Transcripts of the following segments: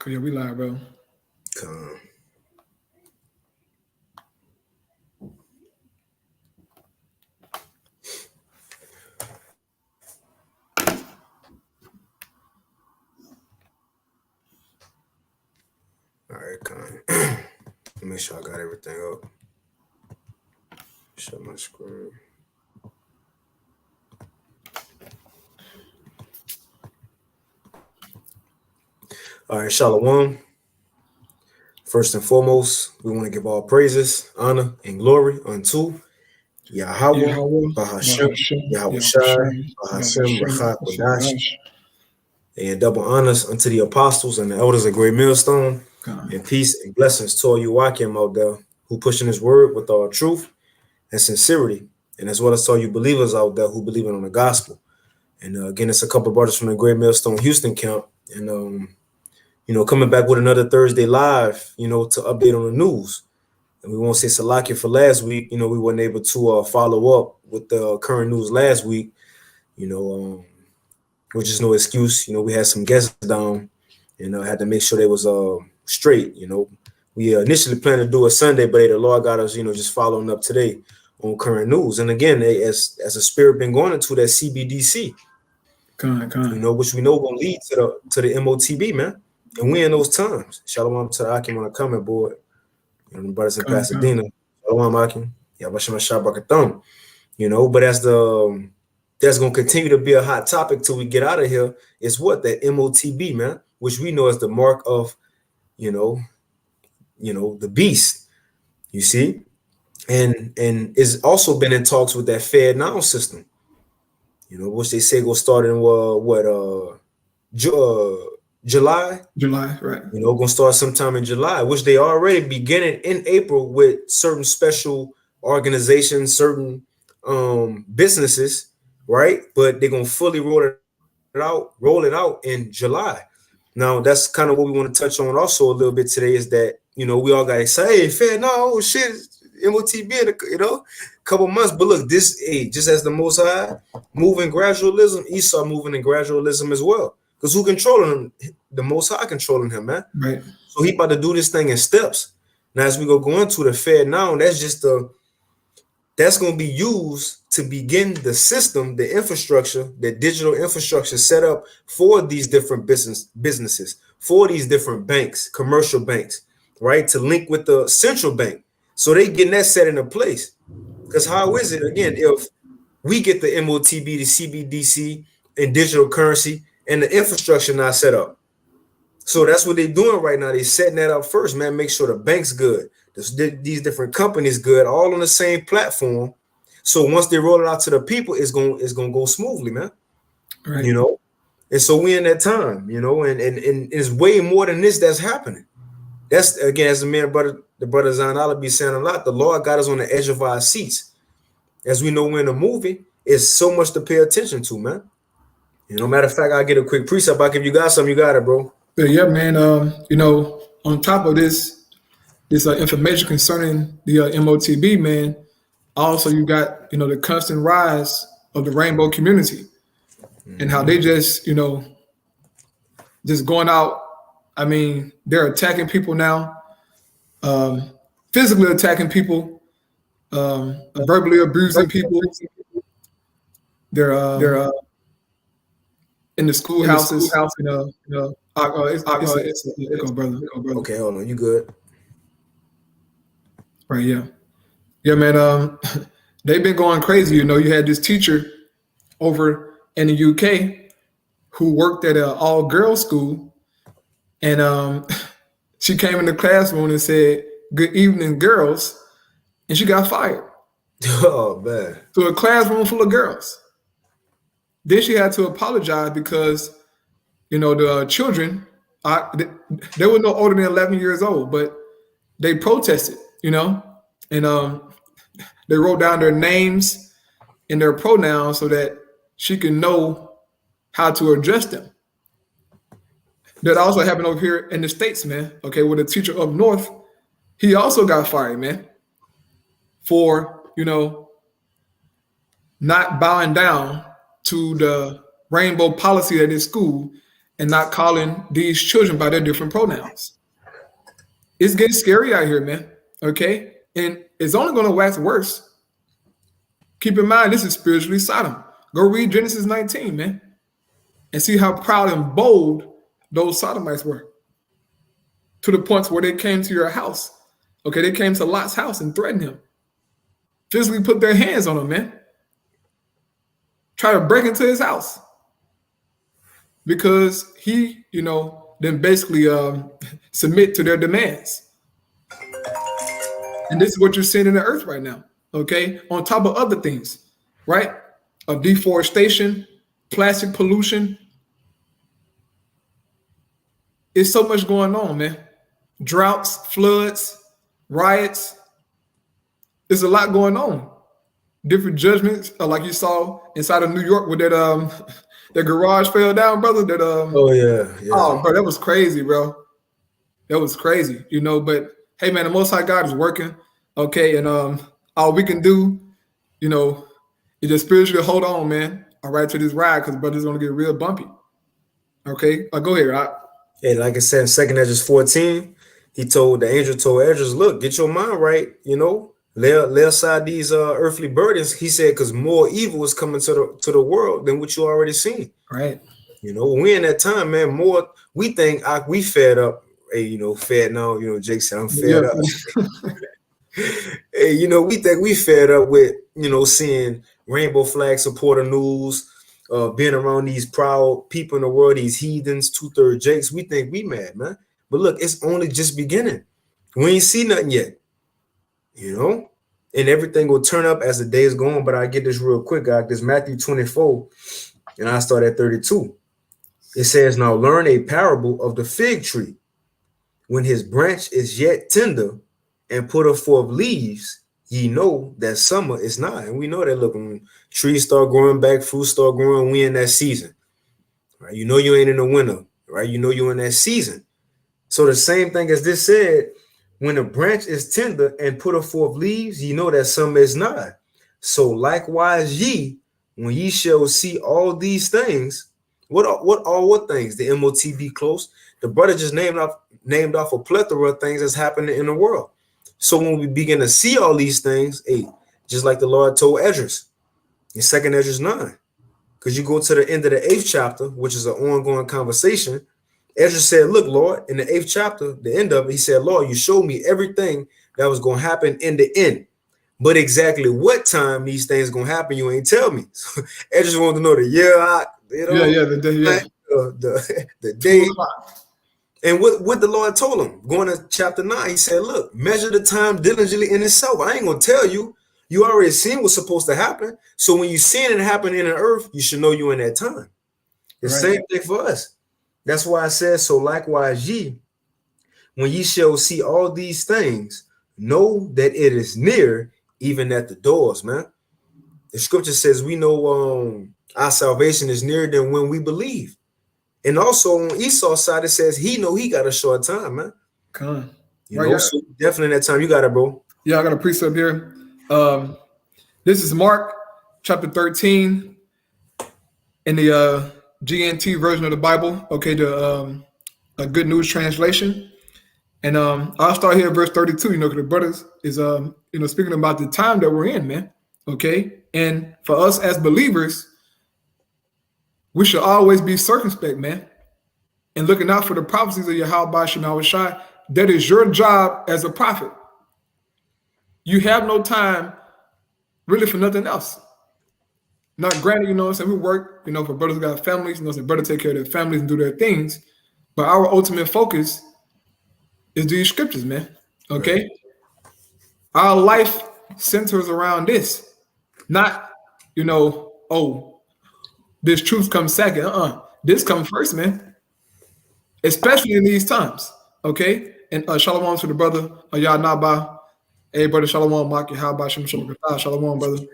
Yeah, we live, bro. Come. All right, come. Make sure I got everything up. Shut my screen. All right, Shalom. First and foremost, we want to give all praises, honor, and glory unto Yahweh, Bahashem, Yahushai, Bahashem, Rachat, Wadash, and double honors unto the apostles and the elders of Great Millstone, and peace and blessings to all you Wakim out there who pushing his word with all truth and sincerity, and as well as to all you believers out there who believe in the gospel. And again, it's a couple brothers from the Great Millstone Houston camp, and coming back with another Thursday live, to update on the news. And we won't say Salakia for last week. We weren't able to follow up with the current news last week, which is no excuse. We had some guests down and had to make sure they was straight. We initially planned to do it Sunday, but the Lord got us, just following up today on current news. And again, as a spirit been going into that CBDC, which we know will lead to the MOTB, man. And we in those times. Shalom to the Akim on the comment board. The brothers in Pasadena. Shalom Akim. Yabashim Shabakatham. But that's gonna continue to be a hot topic till we get out of here. Is what that MOTB, man, which we know is the mark of, the beast. You see, and it's also been in talks with that FedNow system. Which they say will start in July, right? Gonna start sometime in July, which they already beginning in April with certain special organizations, certain businesses, right? But they're gonna fully roll it out in July. Now that's kind of what we want to touch on also a little bit today is that we all got excited. Hey, no shit, MOTB in a couple months, but look, this just as the Most High moving gradualism, Esau moving in gradualism as well. Because who controlling him? The Most High controlling him, man. Right. So he about to do this thing in steps. Now, as we go into the FedNow, that's going to be used to begin the system, the infrastructure, the digital infrastructure set up for these different businesses, for these different banks, commercial banks, right? To link with the central bank. So they getting that set into place. Because how is it, again, if we get the MOTB, the CBDC, and digital currency, and the infrastructure not set up. So that's what they're doing right now. They're setting that up first, man. Make sure the bank's good. These different companies good, all on the same platform. So once they roll it out to the people, it's gonna go smoothly, man. Right. And so we in that time, and it's way more than this that's happening. That's again, as the brother Zainala be saying a lot, the Lord got us on the edge of our seats. As we know, we're in a movie, it's so much to pay attention to, man. Matter of fact, I'll get a quick precept. If you got something, you got it, bro. Yeah, man. On top of this information concerning the MOTB, man, also you got, the constant rise of the rainbow community and how they just going out. I mean, they're attacking people now, physically attacking people, verbally abusing people. They're in the schoolhouses, brother. Okay, hold on, you good? Right, yeah, man. They've been going crazy. You had this teacher over in the UK who worked at an all-girls school, and she came in the classroom and said, "Good evening, girls," and she got fired. Oh man! To a classroom full of girls. Then she had to apologize because, the children, they were no older than 11 years old, but they protested, and they wrote down their names and their pronouns so that she can know how to address them. That also happened over here in the States, man. Okay, with a teacher up north, he also got fired, man, for, not bowing down to the rainbow policy at his school and not calling these children by their different pronouns. It's getting scary out here, man. Okay? And it's only going to wax worse. Keep in mind, this is spiritually Sodom. Go read Genesis 19, man, and see how proud and bold those Sodomites were, to the points where they came to your house. Okay, they came to Lot's house and threatened him. Physically put their hands on him, man. Try to break into his house. Because he, then basically submit to their demands. And this is what you're seeing in the earth right now, okay? On top of other things, right? Of deforestation, plastic pollution. It's so much going on, man. Droughts, floods, riots. There's a lot going on. Different judgments, like you saw inside of New York with that that garage fell down, brother. That Oh yeah. Oh, bro, that was crazy, bro. That was crazy, But hey, man, the Most High God is working, okay, and all we can do, is just spiritually hold on, man. All right, to this ride, because brother's gonna get real bumpy. Okay, go ahead, right? Hey, like I said, in 2 Esdras 14, the angel told Esdras, look, get your mind right, lay aside these earthly burdens. He said, because more evil is coming to the world than what you already seen. Right. We in that time, man, more we think we fed up. Hey, FedNow, Jake said I'm fed up. Hey, we think we fed up with, seeing rainbow flag supporter news, being around these proud people in the world, these heathens, 2/3 Jakes. We think we mad, man. But look, it's only just beginning. We ain't see nothing yet, and everything will turn up as the days go on. But I get this real quick, guys. This Matthew 24, and I start at 32. It says, now learn a parable of the fig tree. When his branch is yet tender and putteth forth leaves, ye know that summer is nigh. And we know that, look, when trees start growing back, fruits start growing, we in that season. Right? You ain't in the winter, right? You in that season. So the same thing as this said, when a branch is tender and putteth forth leaves, ye know that summer is nigh. So likewise ye, when ye shall see all these things, what things? The MOTB close. The brother just named off a plethora of things that's happening in the world. So when we begin to see all these things, just like the Lord told Esdras in 2 Esdras 9, because you go to the end of the 8th chapter, which is an ongoing conversation. Esdras said, look, Lord, in the 8th chapter, the end of it, he said, Lord, you showed me everything that was going to happen in the end. But exactly what time these things going to happen, you ain't tell me. So Esdras wanted to know the year, the day, the day. And what the Lord told him, going to chapter 9, he said, look, measure the time diligently in itself. I ain't going to tell you. You already seen what's supposed to happen. So when you seen it happen in the earth, you should know you in that time. The same thing for us. That's why I said, so likewise ye, when ye shall see all these things, know that it is near, even at the doors, man. The scripture says we know our salvation is nearer than when we believe. And also on Esau's side, it says he know he got a short time, man. Come on. So definitely that time. You got it, bro. Yeah, I got a precept here. This is Mark chapter 13 in the GNT version of the Bible. Okay, the a Good News translation. And I'll start here at verse 32, because the brothers is speaking about the time that we're in, man. Okay. And for us as believers, we should always be circumspect, man, and looking out for the prophecies of Yahweh Shema Shai. That is your job as a prophet. You have no time really for nothing else. Not granted, we work, for brothers who got families, brothers take care of their families and do their things. But our ultimate focus is these scriptures, man. Okay? Right. Our life centers around this. Not, this truth comes second. This comes first, man. Especially in these times. Okay? And shalom to the brother, Yah Naba. Hey, brother, shalom, Maki, how about shalom, brother?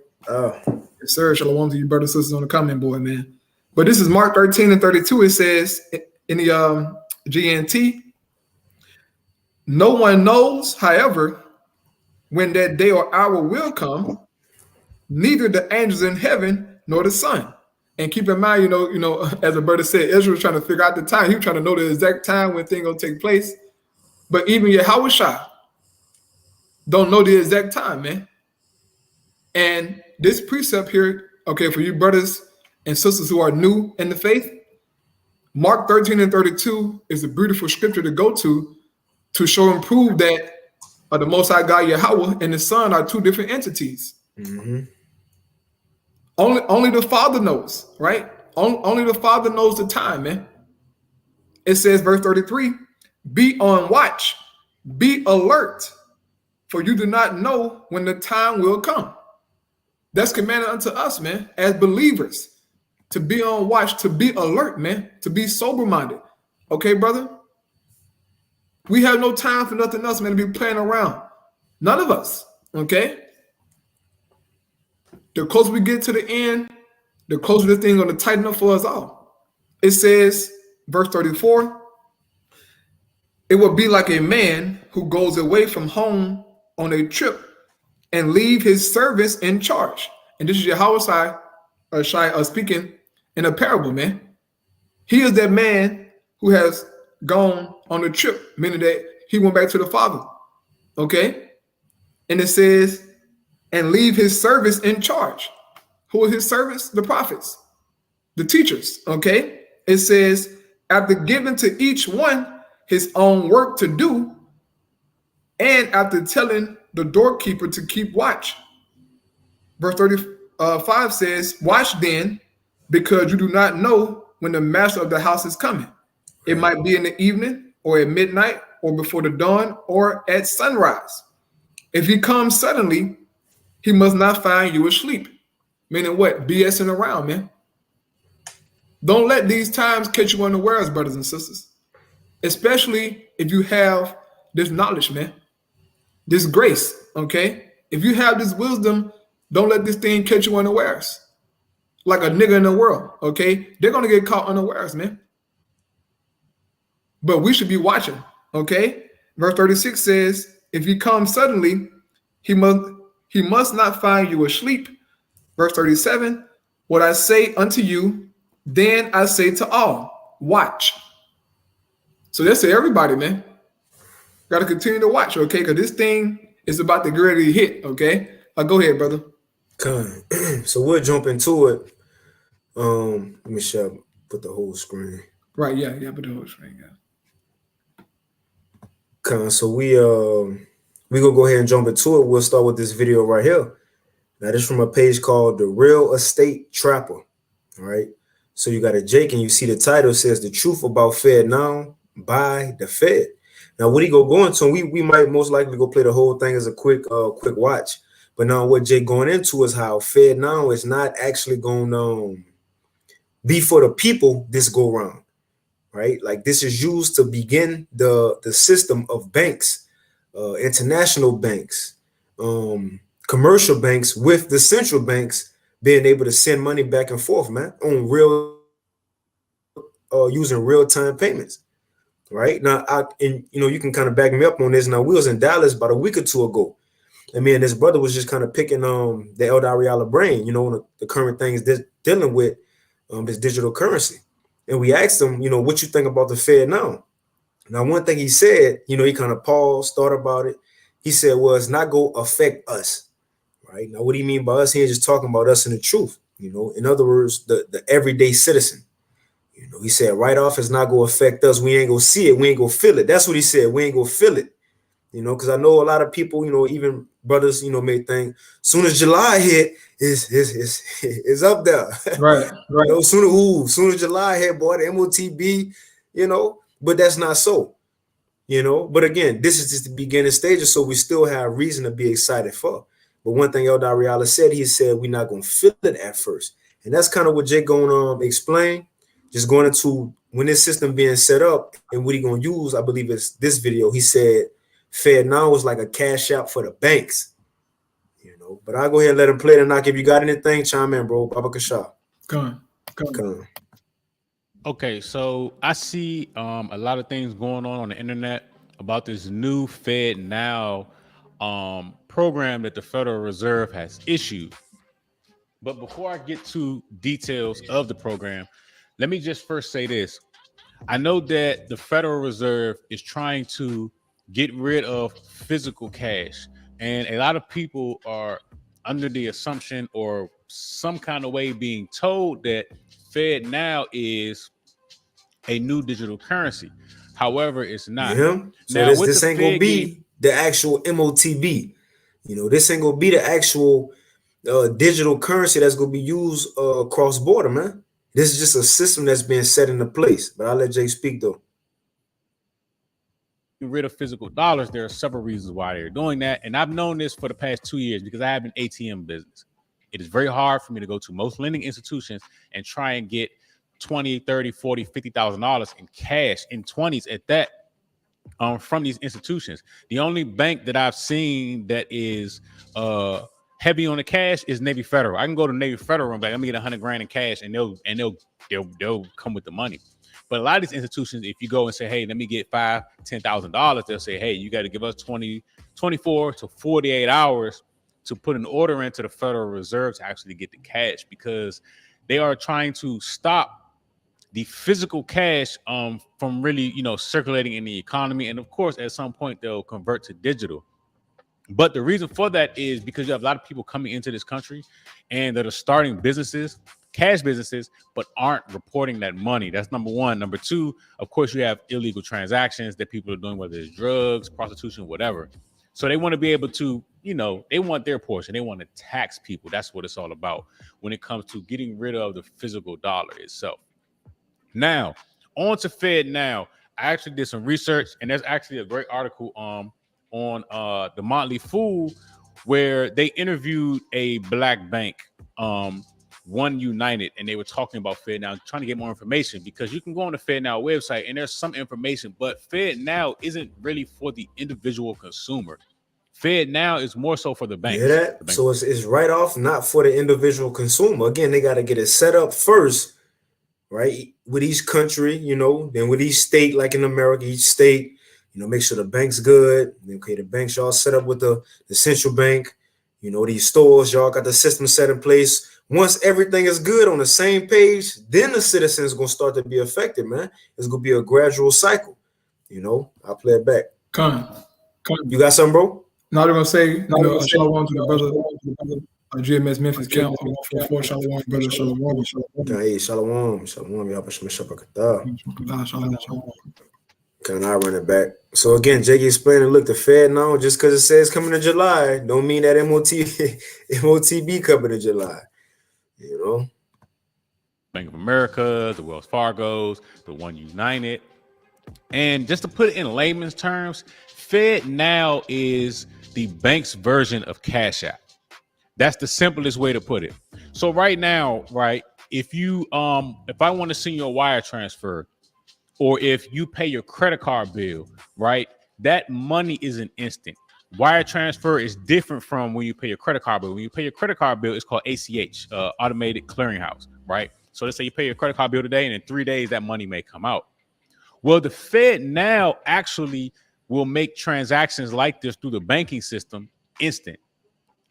Yes, sir. Shalom to you, brothers and sisters on the comment board, man. But this is Mark 13 and 32. It says in the GNT, no one knows, however, when that day or hour will come, neither the angels in heaven nor the Son, And keep in mind, as a brother said, Israel was trying to figure out the time. He was trying to know the exact time when things gonna take place. But even Yahweh don't know the exact time, man. And this precept here, okay, for you brothers and sisters who are new in the faith, Mark 13 and 32 is a beautiful scripture to go to show and prove that the Most High God Yahweh and the Son are two different entities. Mm-hmm. Only the Father knows, right? Only the Father knows the time, man. It says, verse 33, be on watch, be alert, for you do not know when the time will come. That's commanded unto us, man, as believers, to be on watch, to be alert, man, to be sober-minded. Okay, brother? We have no time for nothing else, man, to be playing around. None of us, okay? The closer we get to the end, the closer this thing's going to tighten up for us all. It says, verse 34, it will be like a man who goes away from home on a trip and leave his servants in charge. And this is Yahweh Shai speaking in a parable, man. He is that man who has gone on a trip, meaning that he went back to the Father. Okay? And it says, and leave his servants in charge. Who are his servants? The prophets, the teachers. Okay? It says, after giving to each one his own work to do, and after telling the doorkeeper to keep watch. Verse 35 says, watch then, because you do not know when the master of the house is coming. It might be in the evening, or at midnight, or before the dawn, or at sunrise. If he comes suddenly, he must not find you asleep. Meaning what? BSing around, man. Don't let these times catch you unawares, brothers and sisters. Especially if you have this knowledge, man. This grace, okay? If you have this wisdom, don't let this thing catch you unawares. Like a nigga in the world, okay? They're going to get caught unawares, man. But we should be watching, okay? Verse 36 says, if he comes suddenly, he must not find you asleep. Verse 37, what I say unto you, then I say to all, watch. So that's to everybody, man. Got to continue to watch, okay? Because this thing is about to get ready to hit, okay? Go ahead, brother. So we'll jump into it. Let me put the whole screen. Right, yeah, put the whole screen, yeah. So we gonna go ahead and jump into it. We'll start with this video right here. Now this is from a page called The Real Estate Trapper. All right. So you got a Jake, and you see the title says the truth about FedNow by the Fed. Now what he go into, we might most likely go play the whole thing as a quick watch. But now what Jake going into is how FedNow is not actually going to be for the people this go round. Right? Like this is used to begin the system of banks, international banks, commercial banks, with the central banks being able to send money back and forth, man, on using real-time payments. Right now, you can kind of back me up on this. Now, we was in Dallas about a week or two ago. I mean, this brother was just kind of picking the El Dariala brain, the current things dealing with this digital currency. And we asked him, what you think about the Fed now? Now, one thing he said, he kind of paused, thought about it. He said, well, it's not going to affect us. Right now, what do you mean by us? He ain't just talking about us in the truth. In other words, the everyday citizen. He said, right off, it's not going to affect us. We ain't going to see it. We ain't going to feel it. That's what he said. We ain't going to feel it. Because I know a lot of people, even brothers, may think soon as July hit, is up there. Right. Soon as July hit, boy, the MOTB, but that's not so. But again, this is just the beginning stages, so we still have reason to be excited for. But one thing El Dariala said, he said we're not going to feel it at first. And that's kind of what Jake going to explain. Just going into when this system being set up and what he going to use, I believe it's this video. He said FedNow is like a cash out for the banks. But I'll go ahead and let him play it. And knock. If you got anything, chime in, bro. Baba Kasha. Come on. Okay, so I see a lot of things going on the internet about this new FedNow program that the Federal Reserve has issued. But before I get to details of the program, let me just first say this. I know that the Federal Reserve is trying to get rid of physical cash, and a lot of people are under the assumption or some kind of way being told that FedNow is a new digital currency. However, it's not. Yeah. So Now, with the this ain't gonna Fed getting be the actual MOTB. This ain't gonna be the actual digital currency that's gonna be used cross border, man. This is just a system that's being set into place. But I'll let Jay speak though. rid of physical dollars, there are several reasons why they're doing that. And I've known this for the past 2 years because I have an ATM business. It is very hard for me to go to most lending institutions and try and get 20, 30, 40, $50,000 in cash in 20s at that from these institutions. The only bank that I've seen that is heavy on the cash is Navy Federal. I can go to Navy Federal and be like, let me get $100,000 in cash, and they'll come with the money. But a lot of these institutions, if you go and say, hey, let me get $5,000, $10,000, they'll say, hey, you got to give us 24 to 48 hours to put an order into the Federal Reserve to actually get the cash, because they are trying to stop the physical cash from really, circulating in the economy. And of course, at some point, they'll convert to digital. But the reason for that is because you have a lot of people coming into this country and that are starting businesses, cash businesses, but aren't reporting that money. That's number one. Number two, of course, you have illegal transactions that people are doing, whether it's drugs, prostitution, whatever. So they want to be able to, they want their portion. They want to tax people. That's what it's all about when it comes to getting rid of the physical dollar itself. Now, on to FedNow. I actually did some research, and there's actually a great article on the Motley Fool where they interviewed a black bank, One United, and they were talking about FedNow, trying to get more information, because you can go on the FedNow website and there's some information, but FedNow isn't really for the individual consumer. FedNow is more so for the banks. You hear that? So it's right off, not for the individual consumer. Again, they got to get it set up first, right? With each country, then with each state, like in America, each state, make sure the bank's good. Okay, the banks y'all set up with the central bank. These stores, y'all got the system set in place. Once everything is good on the same page, then the citizens going to start to be affected, man. It's going to be a gradual cycle. I'll play it back. Come. You got something, bro? No, they're going to say, shalom to the brother. GMS Memphis Camp, for shalom, brother, shalom. Hey, shalom. Can I run it back? So again, Jake explaining, look, the FedNow, just because it says coming in July, don't mean that MOTB coming in July. Bank of America, the Wells Fargos, the One United. And just to put it in layman's terms, FedNow is the bank's version of Cash App. That's the simplest way to put it. So right now, right, if I want to send you a wire transfer, or if you pay your credit card bill, right, that money isn't instant. Wire transfer is different from when you pay your credit card bill. When you pay your credit card bill, it's called ACH, Automated Clearinghouse, right? So let's say you pay your credit card bill today, and in 3 days, that money may come out. Well, the FedNow actually will make transactions like this through the banking system instant.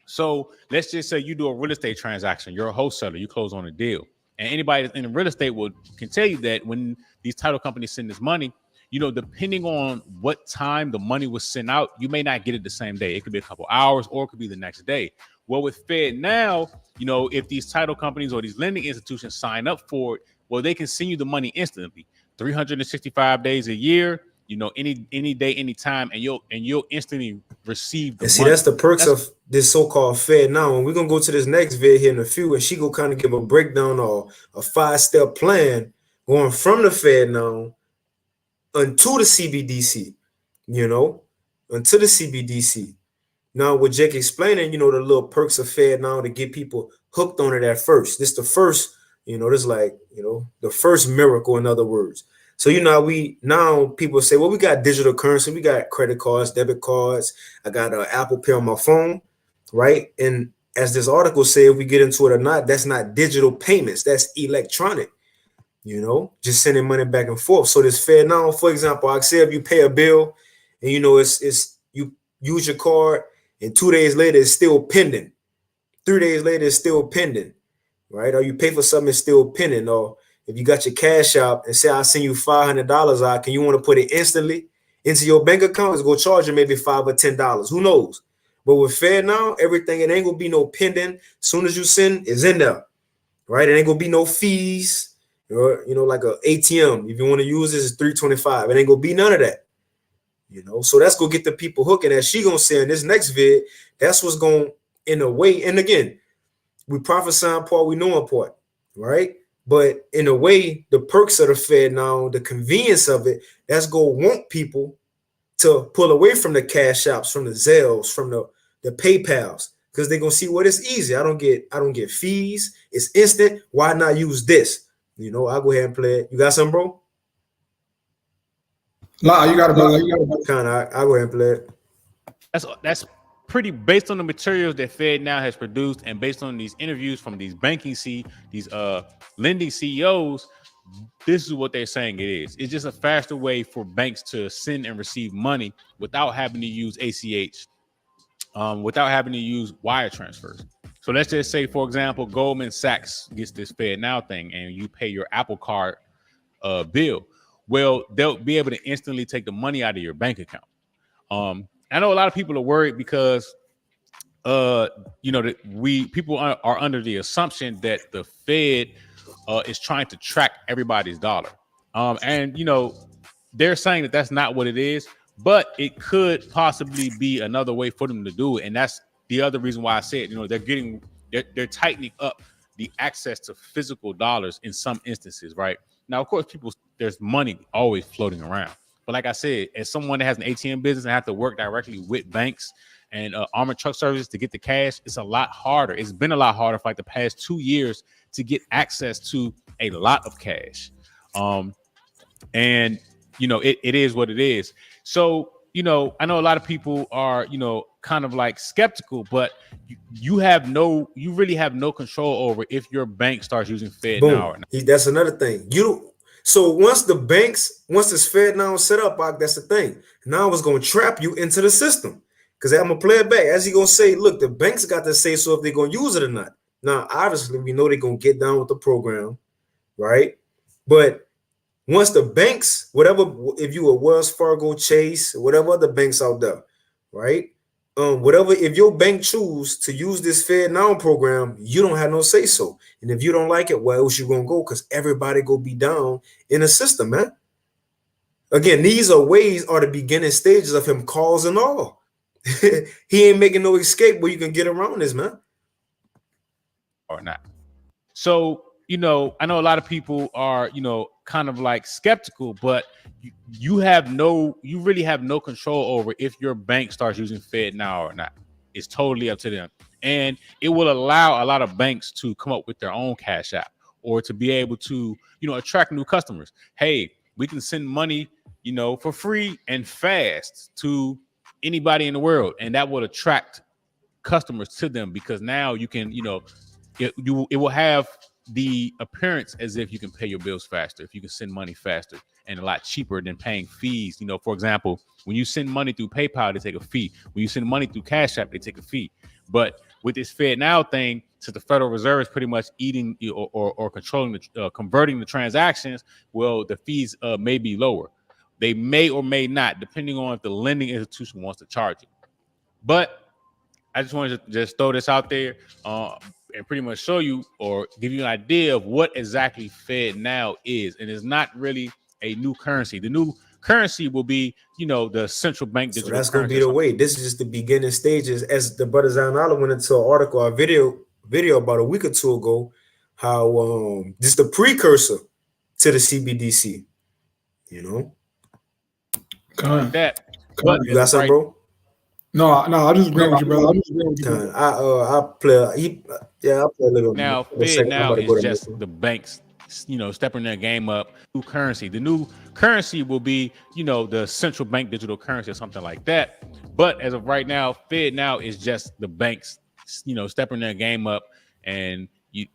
So let's just say you do a real estate transaction. You're a wholesaler. You close on a deal. And anybody that's in real estate can tell you that when these title companies send this money, depending on what time the money was sent out, you may not get it the same day. It could be a couple hours, or it could be the next day. Well, with FedNow, if these title companies or these lending institutions sign up for it, well, they can send you the money instantly, 365 days a year, any day, any time, and you'll instantly receive the money. That's the perks of this so-called FedNow. And we're gonna go to this next vid here in a few, and she gonna kind of give a breakdown or a 5-step plan going from the FedNow unto the CBDC, unto the CBDC. Now, with Jake explaining, the little perks of FedNow to get people hooked on it at first. This the first, this like, the first miracle, in other words. So, now people say, well, we got digital currency. We got credit cards, debit cards. I got an Apple Pay on my phone, right? And as this article said, if we get into it or not, that's not digital payments. That's electronic, just sending money back and forth. So this FedNow, for example, I say if you pay a bill and, it's you use your card and 2 days later, it's still pending. 3 days later, it's still pending. right? Or you pay for something that's still pending, or if you got your cash out and say I send you $500 out, can you want to put it instantly into your bank account? It's gonna charge you maybe $5 or $10. Who knows? But with FedNow, everything, it ain't gonna be no pending. As soon as you send, it's in there, right? It ain't gonna be no fees, or like a ATM. If you want to use this, it's $3.25. It ain't gonna be none of that. So that's gonna get the people hooking. As she gonna say in this next vid, that's what's going in a way. And again, we prophesying part, we know in part, right? But in a way, the perks of the FedNow, the convenience of it, that's gonna want people to pull away from the cash apps, from the Zelles, from the PayPals, because they're gonna see what it's easy. I don't get fees. It's instant. Why not use this? I'll go ahead and play it. You got something, bro? Nah, you got it, brother. Kind of. I'll go ahead and play it. That's pretty based on the materials that FedNow has produced, and based on these interviews from these these lending CEOs. This is what they're saying it is. It's just a faster way for banks to send and receive money without having to use ACH, without having to use wire transfers. So let's just say, for example, Goldman Sachs gets this FedNow thing, and you pay your Apple Card bill. Well, they'll be able to instantly take the money out of your bank account. I know a lot of people are worried because that people are under the assumption that the Fed is trying to track everybody's dollar. And they're saying that that's not what it is, but it could possibly be another way for them to do it. And that's the other reason why I said, they're tightening up the access to physical dollars in some instances, right? Now, of course, there's money always floating around. But like I said, as someone that has an ATM business and have to work directly with banks and armored truck services to get the cash, it's a lot harder. It's been a lot harder for like the past 2 years to get access to a lot of cash. And it is what it is. So, I know a lot of people are, kind of like skeptical, but you really have no control over if your bank starts using FedNow or not. That's another thing. So once this FedNow set up, that's the thing. Now it's going to trap you into the system. Because I'm going to play it back. As he's going to say, look, the banks got to say so if they're going to use it or not. Now, obviously, we know they're going to get down with the program, right? But once the banks, if you were Wells Fargo, Chase, whatever other banks out there, right? If your bank choose to use this FedNow program, you don't have no say so. And if you don't like it, where else you gonna go? Because everybody go be down in the system, man. Again, these are the beginning stages of him causing all. He ain't making no escape where you can get around this, man. Or not. So, I know a lot of people are, kind of like skeptical, but you really have no control over if your bank starts using FedNow or not. It's totally up to them. And it will allow a lot of banks to come up with their own cash app or to be able to, attract new customers. Hey, we can send money, for free and fast to anybody in the world. And that will attract customers to them because now you can, it will have the appearance as if you can pay your bills faster, if you can send money faster and a lot cheaper than paying fees. For example, when you send money through PayPal, they take a fee. When you send money through Cash App, they take a fee. But with this FedNow thing, since the Federal Reserve is pretty much eating or controlling converting the transactions, well, the fees may be lower. They may or may not, depending on if the lending institution wants to charge it. But I just wanted to just throw this out there and pretty much show you or give you an idea of what exactly FedNow is. And it's not really a new currency. The new currency will be, the central bank digital currency. So that's going to be the way. This is just the beginning stages. As the brother Zainala went into an article, a video about a week or two ago, how this is the precursor to the CBDC, That. You got something, bro? No, I just agree with you, brother. I just agree with you. I'll play a little. Now, FedNow is just the banks, stepping their game up. New currency. The new currency will be, the central bank digital currency or something like that. But as of right now, FedNow is just the banks, stepping their game up and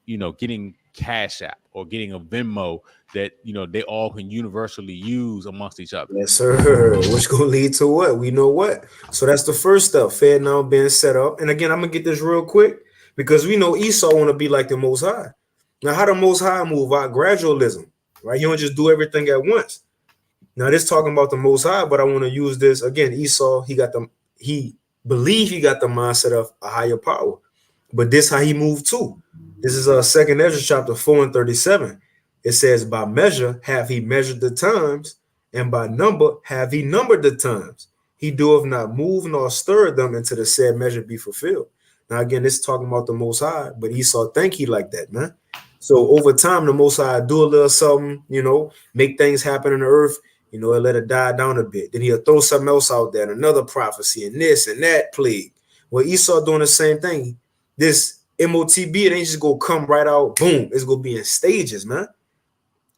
getting Cash App or getting a Venmo that they all can universally use amongst each other. Yes, sir. Which gonna lead to what? We know what. So that's the first stuff. FedNow being set up. And again, I'm gonna get this real quick because we know Esau want to be like the Most High. Now, how the Most High move out? Gradualism, right? You don't just do everything at once. Now, this talking about the Most High, but I want to use this again. Esau, he believed he got the mindset of a higher power, but this how he moved too. This is 2nd Ezra chapter 4 and 37. It says, by measure have he measured the times, and by number have he numbered the times. He doeth not move nor stir them until the said measure be fulfilled. Now, again, this is talking about the Most High, but Esau think he like that, man. So over time, the Most High do a little something, make things happen on the earth, and let it die down a bit. Then he'll throw something else out there, and another prophecy, and this and that plague. Well, Esau doing the same thing. This MOTB, it ain't just gonna come right out, boom. It's gonna be in stages, man.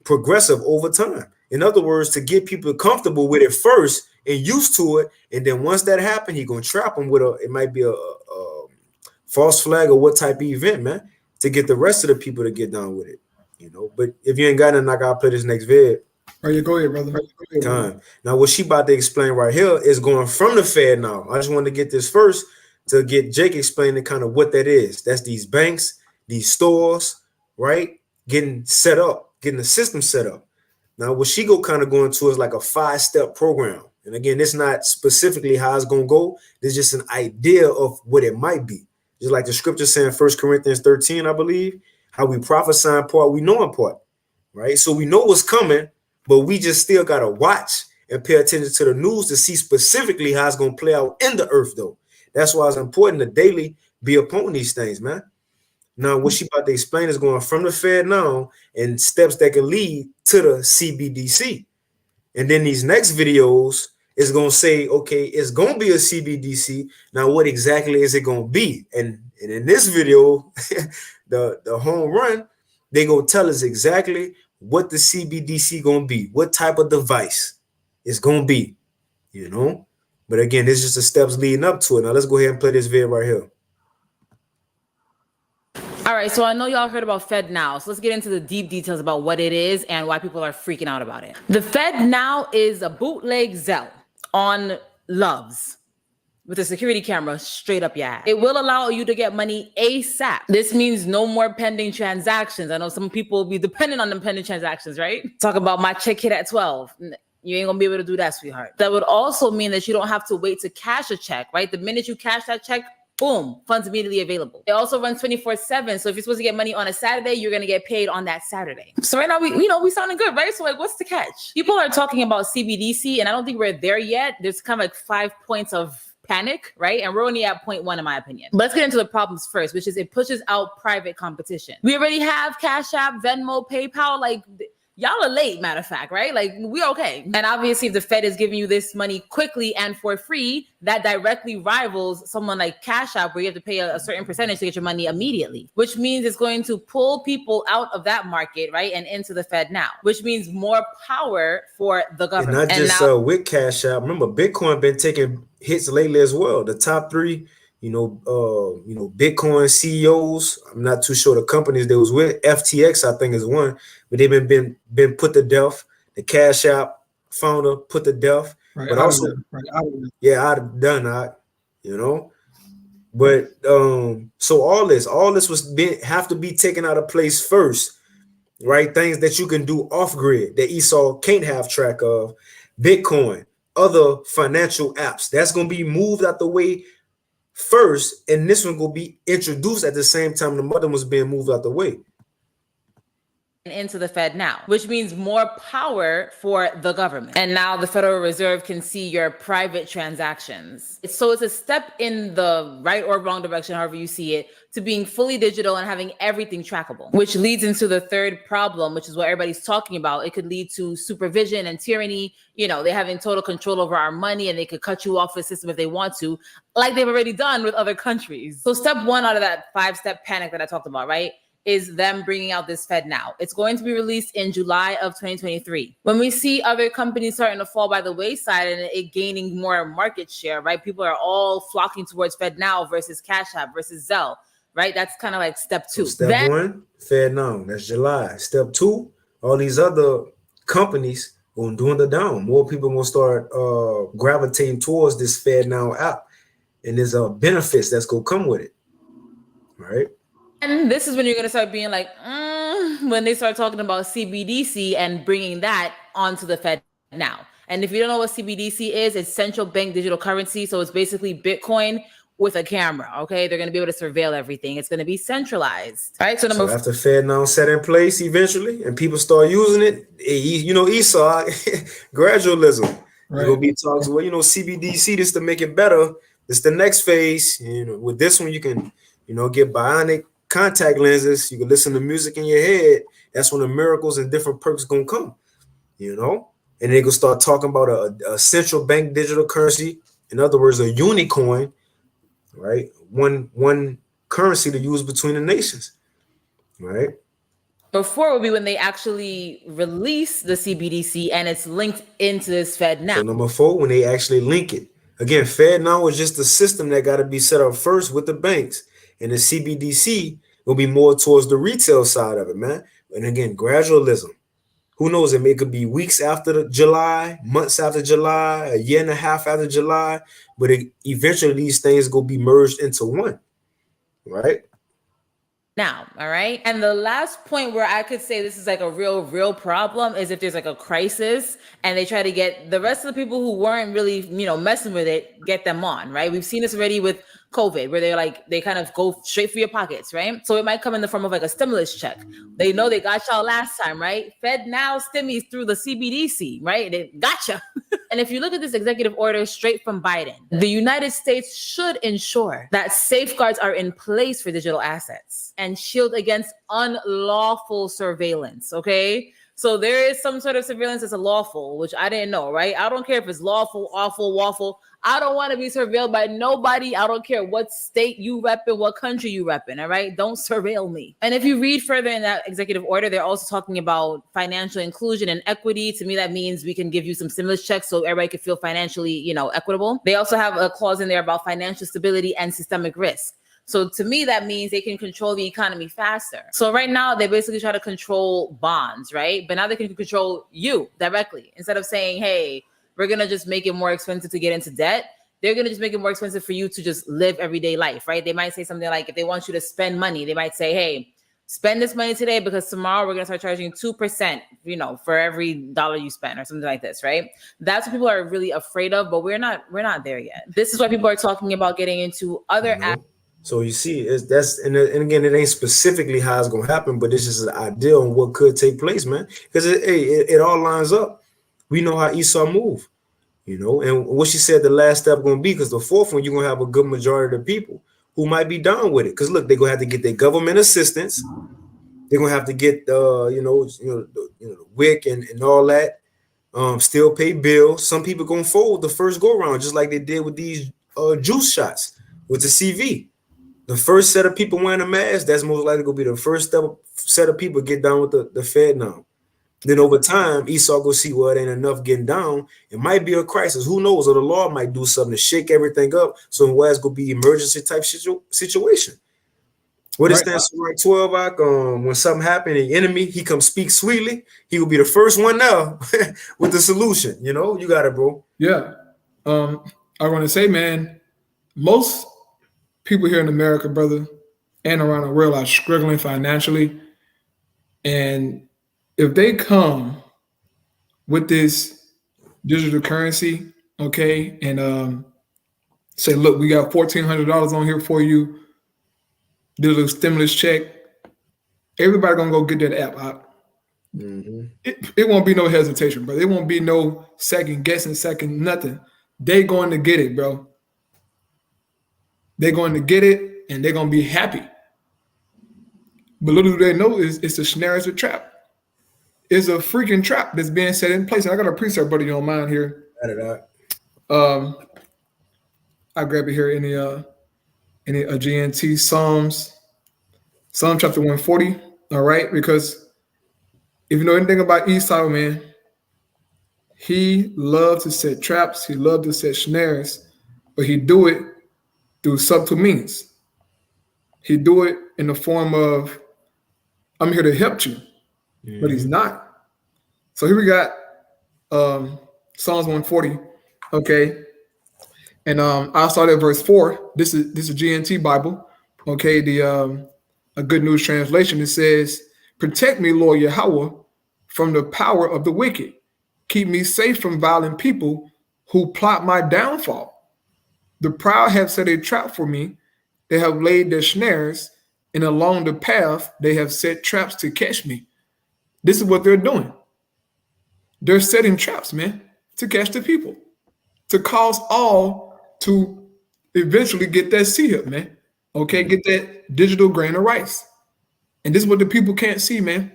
Progressive over time. In other words, to get people comfortable with it first and used to it, and then once that happens, he gonna trap them with it might be a false flag or what type of event, man, to get the rest of the people to get down with it, But if you ain't got nothing, I gotta play this next vid. Oh, yeah, go ahead, brother. Time. Now, what she about to explain right here is going from the FedNow. I just wanted to get this first to get Jake explaining kind of what that is. That's these banks, these stores, right? Getting set up, getting the system set up. Now, what she kind of go into is like a 5-step program. And again, it's not specifically how it's going to go. There's just an idea of what it might be. Just like the scripture saying 1 Corinthians 13, I believe, how we prophesy in part, we know in part, right? So we know what's coming, but we just still got to watch and pay attention to the news to see specifically how it's going to play out in the earth, though. That's why it's important to daily be upon these things, man. Now, what she about to explain is going from the FedNow and steps that can lead to the CBDC. And then these next videos is going to say, okay, it's going to be a CBDC. Now, what exactly is it going to be? And in this video, the home run, they going to tell us exactly what the CBDC going to be, what type of device it's going to be, But again, this is just the steps leading up to it. Now, let's go ahead and play this video right here. All right, so I know y'all heard about FedNow, so let's get into the deep details about what it is and why people are freaking out about it. The FedNow is a bootleg Zelle on Loves with a security camera straight up your ass. It will allow you to get money ASAP. This means no more pending transactions. I know some people will be dependent on them pending transactions, right? Talk about my check hit at 12. You ain't gonna be able to do that, sweetheart. That would also mean that you don't have to wait to cash a check, right? The minute you cash that check, boom, funds immediately available. It also runs 24/7. So if you're supposed to get money on a Saturday, you're gonna get paid on that Saturday. So right now, we sounding good, right? So like, what's the catch? People are talking about CBDC, and I don't think we're there yet. There's kind of like 5 points of panic, right? And we're only at 0.1 in my opinion. But let's get into the problems first, which is it pushes out private competition. We already have Cash App, Venmo, PayPal, like y'all are late, matter of fact, right? Like we're okay. And obviously if the Fed is giving you this money quickly and for free, that directly rivals someone like Cash App where you have to pay a certain percentage to get your money immediately, which means it's going to pull people out of that market, right? And into the FedNow, which means more power for the government. And not just with Cash App. Remember, Bitcoin been taking hits lately as well. The top 3, Bitcoin CEOs. I'm not too sure the companies they was with. FTX, I think, is one, but they've been put to death. The Cash App founder put to death, right, but also, I'd have done that, But so all this was have to be taken out of place first, right? Things that you can do off grid that Esau can't have track of. Bitcoin, other financial apps, that's gonna be moved out the way first, and this one will be introduced at the same time the mother was being moved out the way. Into the FedNow, which means more power for the government. And now the Federal Reserve can see your private transactions. So it's a step in the right or wrong direction, however you see it, to being fully digital and having everything trackable, which leads into the third problem, which is what everybody's talking about. It could lead to supervision and tyranny. They're having total control over our money, and they could cut you off the system if they want to, like they've already done with other countries. So step 1 out of that 5-step panic that I talked about, right, is them bringing out this FedNow. It's going to be released in July of 2023. When we see other companies starting to fall by the wayside and it gaining more market share, right? People are all flocking towards FedNow versus Cash App versus Zelle, right? That's kind of like step 2. So step 1, FedNow, that's July. Step 2, all these other companies going to dwindle down. More people going to start gravitating towards this FedNow app, and there's benefits that's going to come with it, right? And this is when you're going to start being like, when they start talking about CBDC and bringing that onto the FedNow. And if you don't know what CBDC is, it's central bank digital currency. So it's basically Bitcoin with a camera. Okay, they're going to be able to surveil everything. It's going to be centralized. All right. So after FedNow set in place eventually, and people start using it, Esau gradualism. Right. Gonna be talks. Well, CBDC, this to make it better. This the next phase. With this one, you can, get bionic contact lenses. You can listen to music in your head. That's when the miracles and different perks gonna come. And they gonna start talking about a central bank digital currency. In other words, a Unicoin, right? One currency to use between the nations, right? Before would be when they actually release the CBDC and it's linked into this FedNow. So number 4, when they actually link it. Again, FedNow is just the system that got to be set up first with the banks. And the CBDC will be more towards the retail side of it, man. And again, gradualism. Who knows? It could be weeks after July, months after July, a year and a half after July. But eventually these things will be merged into one, right? Now, all right. And the last point where I could say this is like a real problem is if there's like a crisis and they try to get the rest of the people who weren't really, messing with it, get them on, right? We've seen this already with COVID, where they kind of go straight for your pockets, right? So it might come in the form of like a stimulus check. They know they got y'all last time, right? FedNow stimmies through the CBDC, right? They gotcha. And if you look at this executive order straight from Biden, the United States should ensure that safeguards are in place for digital assets and shield against unlawful surveillance, okay? So there is some sort of surveillance that's lawful, which I didn't know, right? I don't care if it's lawful, awful, waffle. I don't want to be surveilled by nobody. I don't care what state you rep in, what country you rep in, all right? Don't surveil me. And if you read further in that executive order, they're also talking about financial inclusion and equity. To me, that means we can give you some stimulus checks so everybody can feel financially, equitable. They also have a clause in there about financial stability and systemic risk. So to me, that means they can control the economy faster. So right now, they basically try to control bonds, right? But now they can control you directly. Instead of saying, hey, we're going to just make it more expensive to get into debt, they're going to just make it more expensive for you to just live everyday life, right? They might say something like, if they want you to spend money, they might say, hey, spend this money today because tomorrow we're going to start charging 2%, for every dollar you spend or something like this, right? That's what people are really afraid of, but we're not there yet. This is why people are talking about getting into other apps. So you see, and again, it ain't specifically how it's gonna happen, but this is an idea on what could take place, man. Because it all lines up. We know how Esau move, and what she said the last step gonna be, because the fourth one, you're gonna have a good majority of the people who might be down with it. Because look, they're gonna have to get their government assistance. They're gonna have to get the WIC and all that. Still pay bills. Some people gonna fold the first go around, just like they did with these juice shots with the CV. The first set of people wearing a mask, that's most likely going to be the first set of people get down with the FedNow. Then over time, Esau go see, well, it ain't enough getting down. It might be a crisis. Who knows? Or the law might do something to shake everything up. So it's going to be emergency type situation. What it stands for like 12, when something happened, the enemy, he comes speak sweetly. He will be the first one now with the solution. You got it, bro. Yeah. I want to say, man, most people here in America, brother, and around the world are struggling financially. And if they come with this digital currency, okay, and say, look, we got $1,400 on here for you, digital stimulus check, everybody gonna go get that app out. Mm-hmm. It won't be no hesitation, bro. It won't be no second guessing, nothing. They going to get it, bro. They're going to get it, and they're going to be happy. But little do they know it's a snare, it's a trap. It's a freaking trap that's being set in place. And I got a precept, buddy, on mine here. I grab it here in the GNT Psalm chapter 140. All right, because if you know anything about Esau, man, he loved to set traps. He loved to set snares, but he do it through subtle means. He do it in the form of, I'm here to help you, but he's not. So here we got Psalms 140, okay? And I'll start at verse 4. This is GNT Bible, okay? A Good News Translation. It says, Protect me, Lord Yahweh, from the power of the wicked. Keep me safe from violent people who plot my downfall. The proud have set a trap for me. They have laid their snares, and along the path they have set traps to catch me. This is what they're doing. They're setting traps, man, to catch the people, to cause all to eventually get that seed, man. Okay, get that digital grain of rice. And this is what the people can't see, man.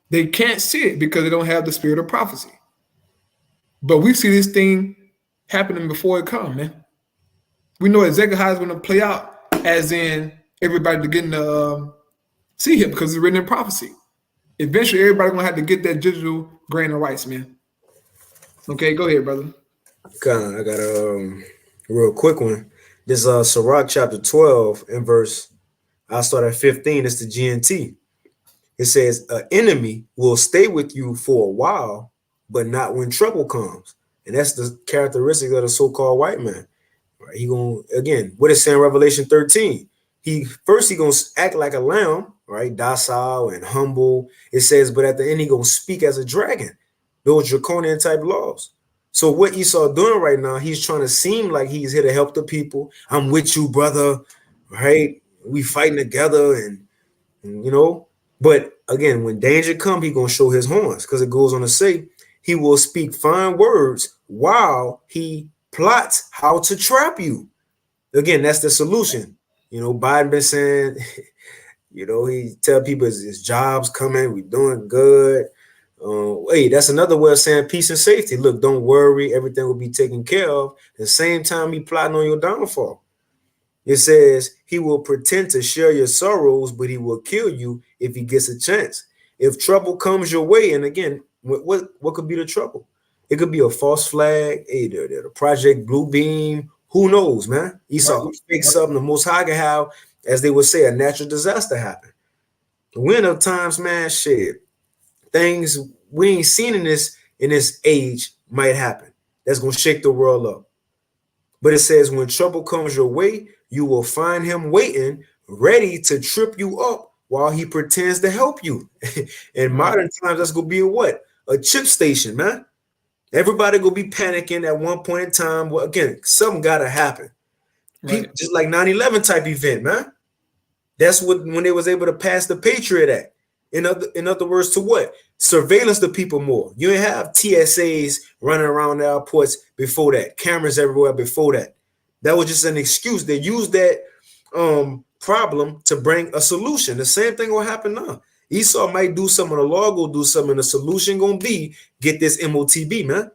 They can't see it because they don't have the spirit of prophecy. But we see this thing happening before it comes, man. We know exactly how it's going to play out, as in everybody getting the see it because it's written in prophecy. Eventually, everybody's going to have to get that digital grain of rice, man. Okay, go ahead, brother. I got a real quick one. This Sirach chapter 12 and verse, I'll start at 15. It's the GNT. It says, an enemy will stay with you for a while, but not when trouble comes. And that's the characteristic of the so-called white man. Right? He gonna, again, what is saying in Revelation 13? He gonna act like a lamb, right? Docile and humble. It says, but at the end, he gonna speak as a dragon. Those draconian type laws. So what Esau doing right now, he's trying to seem like he's here to help the people. I'm with you, brother. Right? We fighting together and you know, but again, when danger comes, he gonna show his horns, because it goes on to say he will speak fine words while he plots how to trap you. Again, that's the solution. You know, Biden been saying, you know, he tell people his job's coming, we doing good. Hey, that's another way of saying peace and safety. Look, don't worry, everything will be taken care of. At the same time, he plotting on your downfall. It says he will pretend to share your sorrows, but he will kill you if he gets a chance. If trouble comes your way, and again, what could be the trouble? It could be a false flag, the Project Blue Beam. Who knows, man? Esau fakes something. The Most High can have, as they would say, a natural disaster happen. The wind of times, man, shit. Things we ain't seen in this age might happen. That's gonna shake the world up. But it says, when trouble comes your way, you will find him waiting, ready to trip you up while he pretends to help you. In modern times, that's gonna be a chip station, man. Everybody gonna be panicking at one point in time. Well, again, something gotta happen. People, just like 9/11 type event, man. That's when they was able to pass the Patriot Act. In other words, to what? Surveillance the people more. You didn't have TSAs running around the airports before that, cameras everywhere before that. That was just an excuse. They used that problem to bring a solution. The same thing will happen now. Esau might do something, the law will do something, and the solution gonna be get this MOTB, man.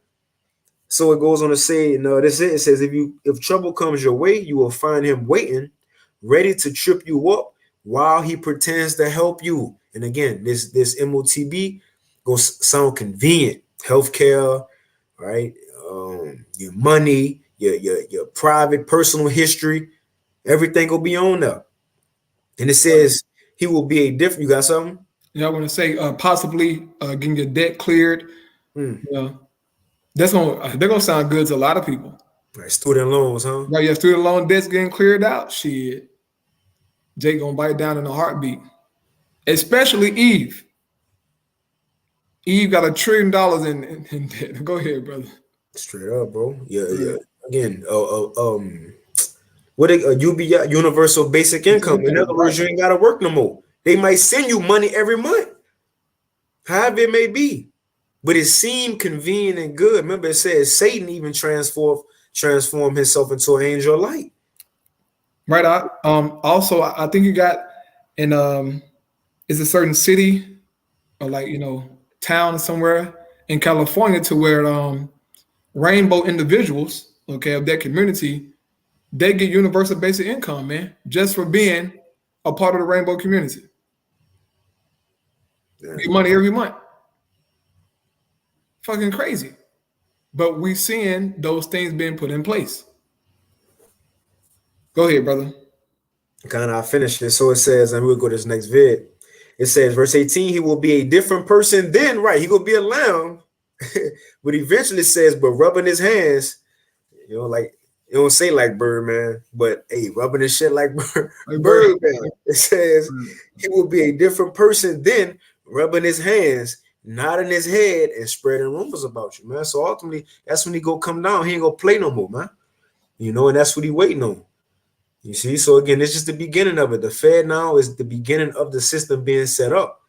So it goes on to say, this it says, if trouble comes your way, you will find him waiting, ready to trip you up while he pretends to help you. And again, this MOTB gonna sound convenient. Healthcare, right? Your money, your private personal history, everything will be on there. And it says he will be a different. You got something? Yeah, I want to say possibly getting your debt cleared. They're gonna sound good to a lot of people. Right, student loans, huh? Right, yeah, student loan debt's getting cleared out. Shit, Jake gonna bite down in a heartbeat. Especially Eve. Eve got $1 trillion in debt. Go ahead, brother. Straight up, bro. Yeah. Again, what a UBI, universal basic income. In other words, you ain't gotta work no more. They might send you money every month, however it may be. But it seemed convenient and good. Remember, it says Satan even transform himself into an angel of light. Right. Also, I think you got in it's a certain city or town somewhere in California to where rainbow individuals, okay, of that community, they get universal basic income, man, just for being a part of the rainbow community. Get money every month. Fucking crazy. But we seeing those things being put in place. Go ahead, brother. Kind of, I finished it. So it says, and we'll go to this next vid. It says, verse 18, he will be a different person then, right? He will be a lamb. But eventually it says, but rubbing his hands, like, it don't say like Birdman, but hey, rubbing his shit like Birdman. It says he will be a different person then, rubbing his hands, nodding his head, and spreading rumors about you, man. So ultimately, that's when he go come down. He ain't gonna play no more, man. You know, and that's what he waiting on. You see, so again, it's just the beginning of it. The FedNow is the beginning of the system being set up.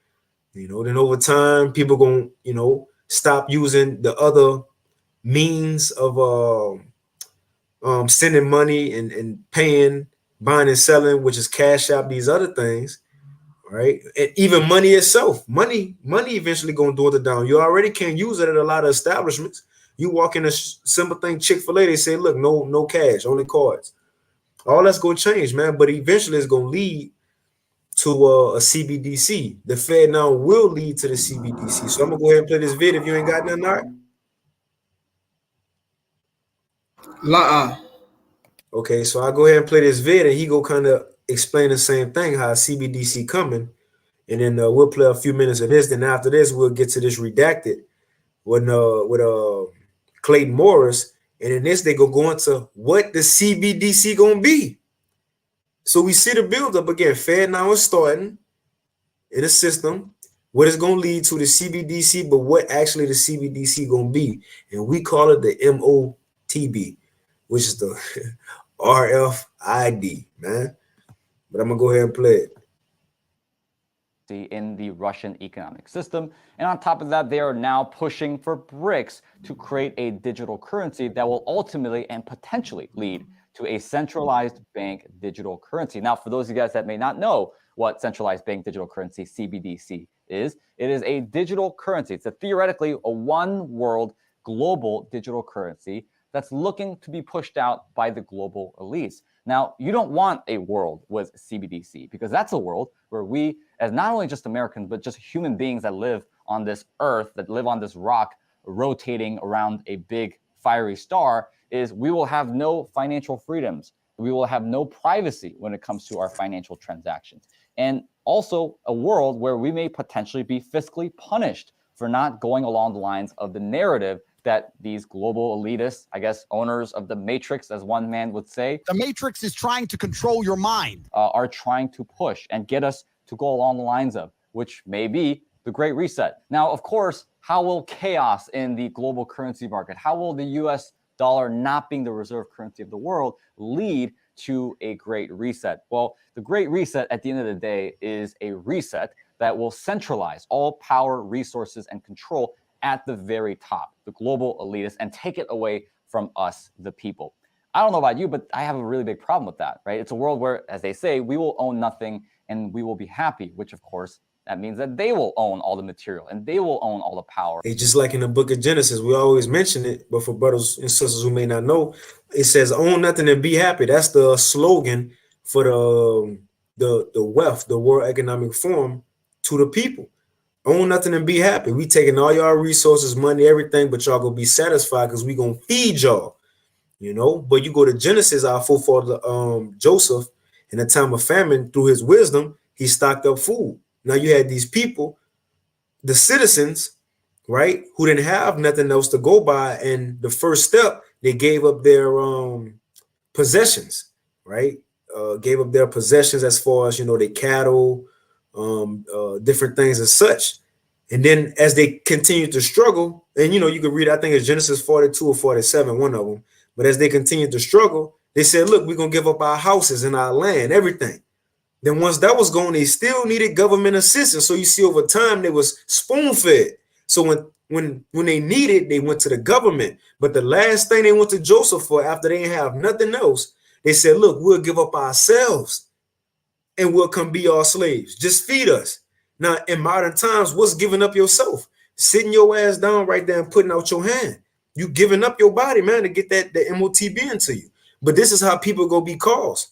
You know, then over time, people gonna, you know, stop using the other means of sending money and paying, buying and selling, which is Cash App, these other things, right? And even money itself, money eventually gonna dwindle down. You already can't use it at a lot of establishments. You walk in a simple thing, Chick-fil-A, they say, look, no cash, only cards. All that's gonna change, man. But eventually it's gonna lead to a CBDC. The FedNow will lead to the CBDC. So I'm gonna go ahead and play this vid if you ain't got nothing, all right? Okay, so I'll go ahead and play this vid and he go kind of explain the same thing, how CBDC coming. And then we'll play a few minutes of this. Then after this, we'll get to this redacted with Clayton Morris. And in this, they go into what the CBDC gonna be. So we see the build up again. FedNow is starting in a system. What is going to lead to the CBDC, but what actually the CBDC going to be. And we call it the MOTB, which is the RFID, man. But I'm going to go ahead and play it. In the Russian economic system. And on top of that, they are now pushing for BRICS to create a digital currency that will ultimately and potentially lead to a centralized bank digital currency. Now, for those of you guys that may not know what centralized bank digital currency, CBDC, is, it is a digital currency. It's theoretically a one world global digital currency that's looking to be pushed out by the global elites. Now, you don't want a world with CBDC because that's a world where we, as not only just Americans, but just human beings that live on this earth, that live on this rock, rotating around a big fiery star, is we will have no financial freedoms. We will have no privacy when it comes to our financial transactions. And also a world where we may potentially be fiscally punished for not going along the lines of the narrative that these global elitists, I guess owners of the matrix, as one man would say. The matrix is trying to control your mind. Are trying to push and get us to go along the lines of, which may be the Great Reset. Now, of course, how will chaos in the global currency market, how will the US dollar not being the reserve currency of the world lead to a Great Reset? Well, the Great Reset at the end of the day is a reset that will centralize all power, resources, and control at the very top, the global elitists, and take it away from us, the people. I don't know about you, but I have a really big problem with that, right? It's a world where, as they say, we will own nothing and we will be happy, which of course, that means that they will own all the material and they will own all the power. It's just like in the book of Genesis, we always mention it, but for brothers and sisters who may not know, it says own nothing and be happy. That's the slogan for the WEF, the World Economic Forum, to the people. Own nothing and be happy. We taking all y'all resources, money, everything, but y'all gonna be satisfied because we gonna feed y'all, you know. But you go to Genesis, our forefather Joseph, in a time of famine, through his wisdom, he stocked up food. Now you had these people, the citizens, right, who didn't have nothing else to go by, and the first step, they gave up their possessions, right? Gave up their possessions as far as, you know, their cattle, different things as such. And then as they continued to struggle, and you know, you could read, I think it's Genesis 42 or 47, one of them. But as they continued to struggle, they said, look, we're gonna give up our houses and our land, everything. Then once that was gone, they still needed government assistance. So you see, over time, they was spoon-fed. So when they needed, they went to the government. But the last thing they went to Joseph for, after they didn't have nothing else, they said, look, we'll give up ourselves and we'll come be our slaves. Just feed us. Now, in modern times, what's giving up yourself? Sitting your ass down right there and putting out your hand. You giving up your body, man, to get the MOTB into you. But this is how people go be caused.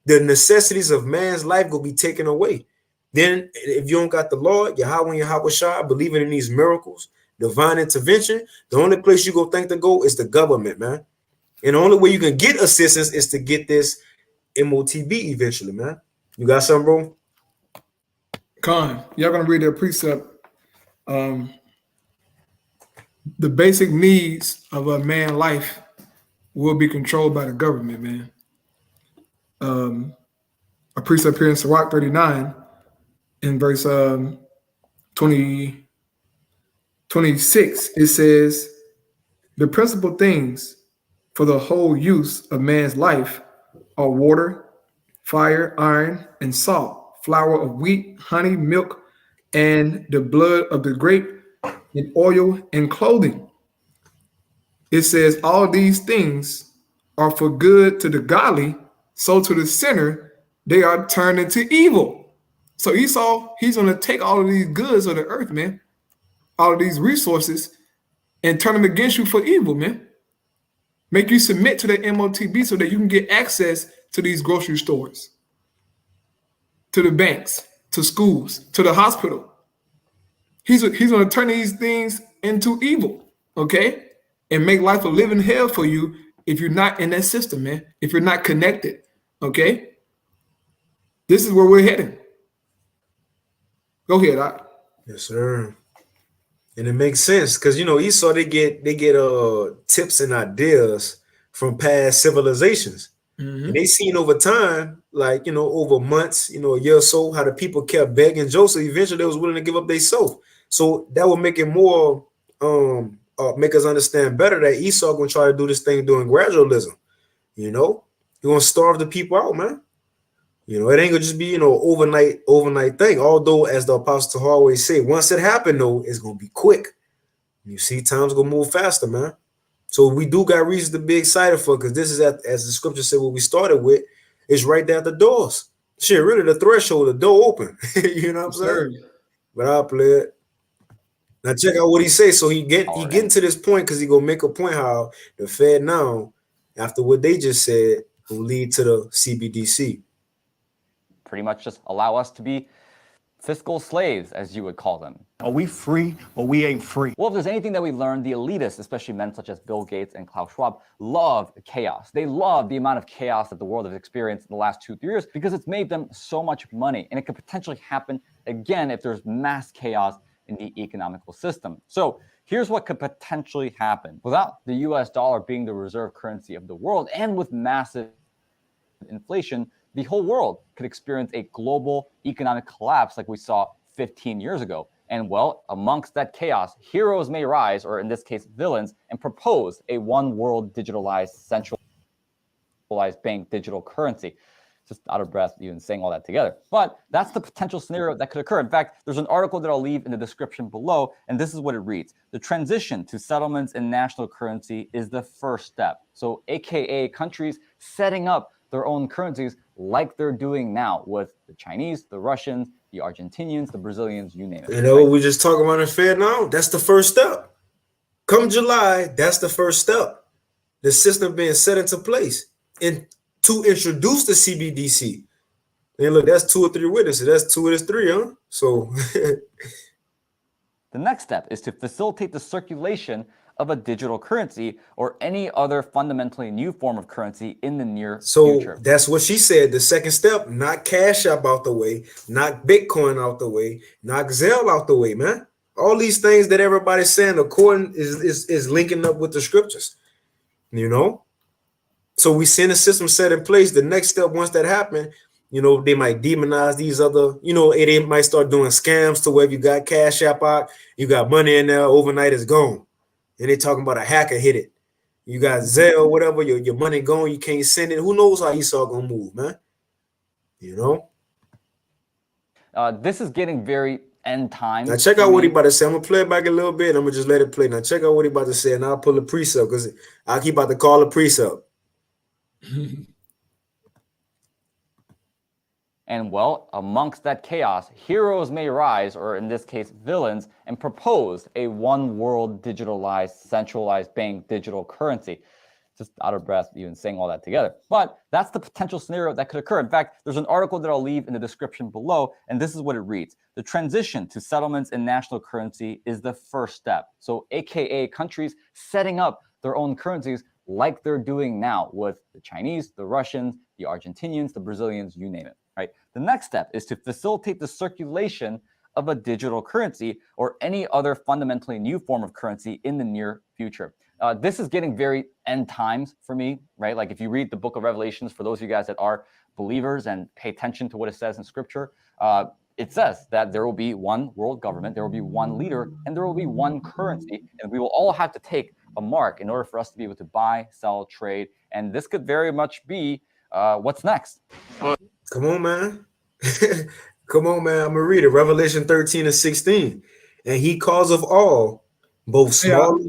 The necessities of man's life will be taken away. Then if you don't got the Lord, Yahweh and Yahweh Shai, believing in these miracles, divine intervention, the only place you go think to go is the government, man. And the only way you can get assistance is to get this MOTB eventually, man. You got something, bro? Con, y'all gonna read their precept. The basic needs of a man's life will be controlled by the government, man. A precept here in Sirach 39 in verse 20, 26, it says, the principal things for the whole use of man's life are water, fire, iron, and salt, flour of wheat, honey, milk, and the blood of the grape, and oil and clothing. It says all these things are for good to the godly, so to the sinner they are turned into evil. So Esau, he's going to take all of these goods of the earth, man, all of these resources, and turn them against you for evil, man. Make you submit to the MOTB so that you can get access to these grocery stores, to the banks, to schools, to the hospital. He's going to turn these things into evil, okay? And make life a living hell for you if you're not in that system, man. If you're not connected, okay? This is where we're heading. Go ahead, Doc. Yes, sir. And it makes sense because Esau they get tips and ideas from past civilizations. Mm-hmm. And they seen over time, like over months, a year or so, how the people kept begging Joseph. Eventually, they was willing to give up their soul. So that will make it more make us understand better that Esau gonna try to do this thing doing gradualism. He's gonna starve the people out, man. It ain't gonna just be overnight thing. Although, as the apostle always say, once it happened, though, it's gonna be quick. You see, time's gonna move faster, man. So we do got reason to be excited for, because this is as the scripture said, what we started with, it's right there at the doors. Shit, really the threshold, the door open. You know what I'm saying? But I'll play it. Now check out what he says. So he getting to this point because he gonna make a point how the FedNow, after what they just said, will lead to the CBDC. Pretty much just allow us to be fiscal slaves, as you would call them. Are we free or we ain't free? Well, if there's anything that we learned, the elitists, especially men such as Bill Gates and Klaus Schwab, love chaos. They love the amount of chaos that the world has experienced in the last 2-3 years because it's made them so much money. And it could potentially happen again if there's mass chaos in the economical system. So here's what could potentially happen. Without the US dollar being the reserve currency of the world and with massive inflation, the whole world could experience a global economic collapse like we saw 15 years ago. And well, amongst that chaos, heroes may rise, or in this case, villains, and propose a one world digitalized, centralized bank digital currency. Just out of breath even saying all that together. But that's the potential scenario that could occur. In fact, there's an article that I'll leave in the description below, and this is what it reads. The transition to settlements in national currency is the first step. So AKA countries setting up their own currencies like they're doing now with the Chinese, the Russians, the Argentinians, the Brazilians, you name it. What we just talking about in FedNow? That's the first step. Come July, that's the first step. The system being set into place. And to introduce the CBDC. And look, that's 2 or 3 witnesses. That's 2 of the 3, huh? So the next step is to facilitate the circulation of a digital currency or any other fundamentally new form of currency in the near future. That's what she said. The second step, knock Cash App out the way, knock Bitcoin out the way, knock Zelle out the way, man. All these things that everybody's saying according is linking up with the scriptures, So we send a system set in place. The next step, once that happens, they might demonize these other, they might start doing scams to where you got Cash App out, you got money in there, overnight it's gone. And they talking about a hacker hit it. You got Zelle, whatever, your money gone, you can't send it. Who knows how Esau gonna move, man? This is getting very end time. Now check out what he about to say. I'm gonna play it back a little bit. I'm gonna just let it play. Now check out what he about to say, and I'll pull a precept because I'll keep about to call a precept. And well, amongst that chaos, heroes may rise, or in this case, villains, and propose a one world digitalized, centralized bank digital currency. Just out of breath even saying all that together. But that's the potential scenario that could occur. In fact, there's an article that I'll leave in the description below, and this is what it reads. The transition to settlements in national currency is the first step. So AKA countries setting up their own currencies like they're doing now with the Chinese, the Russians, the Argentinians, the Brazilians, you name it. Right. The next step is to facilitate the circulation of a digital currency or any other fundamentally new form of currency in the near future. This is getting very end times for me, right? Like if you read the book of Revelations, for those of you guys that are believers and pay attention to what it says in scripture, it says that there will be one world government, there will be one leader, and there will be one currency, and we will all have to take a mark in order for us to be able to buy, sell, trade, and this could very much be what's next. Come on, man. Come on, man. I'm gonna read it. Revelation 13:16. And he calls of all, both small.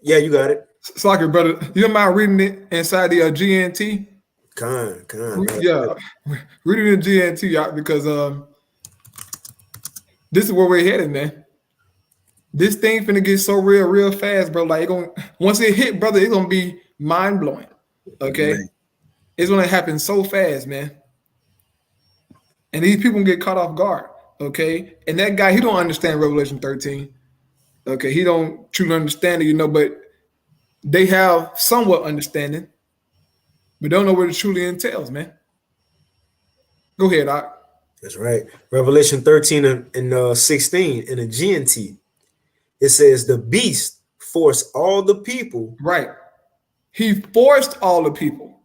Yeah, you got it. Sorry, brother. You don't mind reading it inside the GNT? Con. Yeah, read it in GNT, y'all, because this is where we're headed, man. This thing finna get so real fast, bro. Like, once it hit, brother, it's gonna be mind blowing. Okay, man. It's gonna happen so fast, man. And these people get caught off guard. Okay, and that guy, he don't understand Revelation 13. Okay, he don't truly understand it, but they have somewhat understanding, but don't know what it truly entails, man. Go ahead, Doc. That's right. Revelation 13 and 16 in the GNT. It says the beast forced all the people. Right. He forced all the people,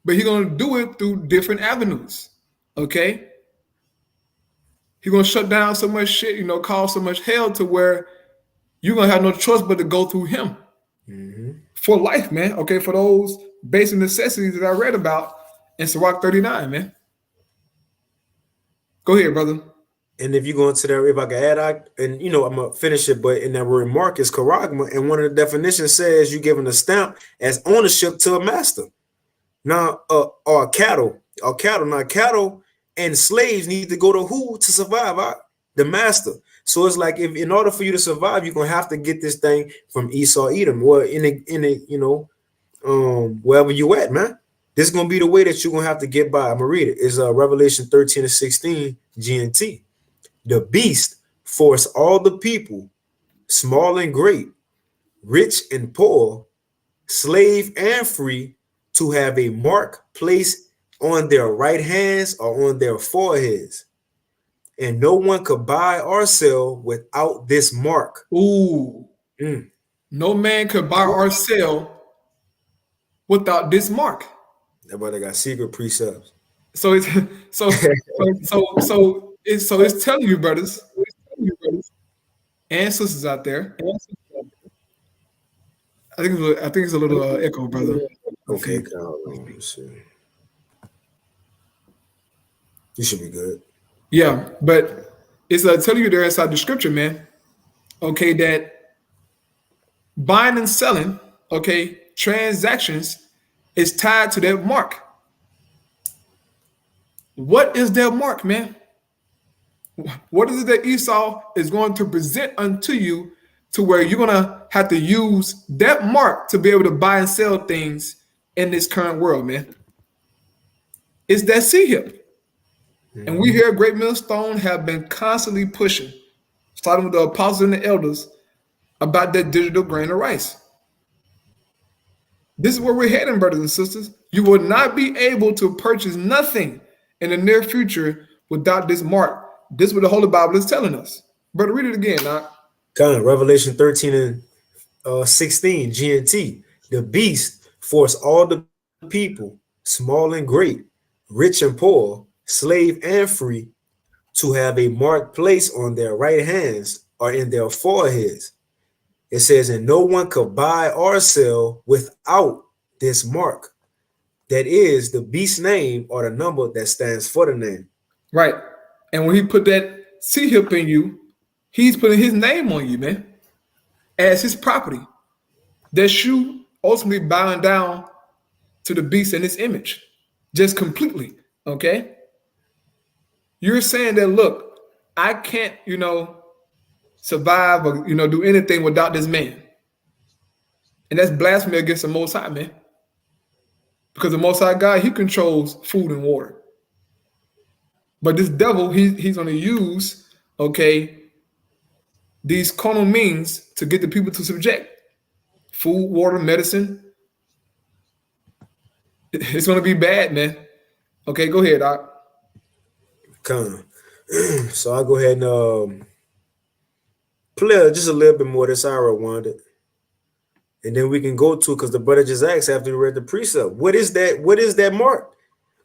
but he's going to do it through different avenues. Okay. He's going to shut down so much shit, cause so much hell to where you're going to have no choice but to go through him for life, man. Okay. For those basic necessities that I read about in Sirach 39, man. Go ahead, brother. And if you go into there, if I can add, and I'm gonna finish it, but in that word mark is charagma, and one of the definitions says you giving a stamp as ownership to a master. Now, or cattle. Now, cattle and slaves need to go to who to survive? The master. So it's like, if in order for you to survive, you're gonna have to get this thing from Esau, Edom, or wherever you at, man. This is gonna be the way that you're gonna have to get by. I'm gonna read it. It's Revelation 13 and 16 GNT. The beast forced all the people, small and great, rich and poor, slave and free, to have a mark placed on their right hands or on their foreheads. And no one could buy or sell without this mark. Ooh. No man could buy or sell without this mark. That brother got secret precepts. So it's it's telling you, brothers and sisters out there. I think it's a little echo, brother. Okay, let me see. You should be good. Yeah, but it's telling you there inside the scripture, man. Okay, that buying and selling, okay, transactions is tied to that mark. What is that mark, man? What is it that Esau is going to present unto you to where you're going to have to use that mark to be able to buy and sell things in this current world, man? It's that C-hip. And we here at Great Millstone have been constantly pushing, starting with the apostles and the elders, about that digital grain of rice. This is where we're heading, brothers and sisters. You will not be able to purchase nothing in the near future without this mark. This is what the Holy Bible is telling us. Brother, read it again, Doc. Revelation 13 and 16, GNT. The beast forced all the people, small and great, rich and poor, slave and free, to have a mark placed on their right hands or in their foreheads. It says, and no one could buy or sell without this mark. That is the beast's name or the number that stands for the name. Right. And when he put that C-hip in you, he's putting his name on you, man, as his property. That you ultimately bowing down to the beast and his image, just completely, okay? You're saying that, look, I can't, survive or, do anything without this man. And that's blasphemy against the Most High, man. Because the Most High God, he controls food and water. But this devil, he's going to use, these carnal means to get the people to subject. Food, water, medicine. It's going to be bad, man. Okay, go ahead, Doc. Come. So I'll go ahead and play just a little bit more this hour I wanted. And then we can go to, because the brother just asked after we read the precept, what is that? What is that mark?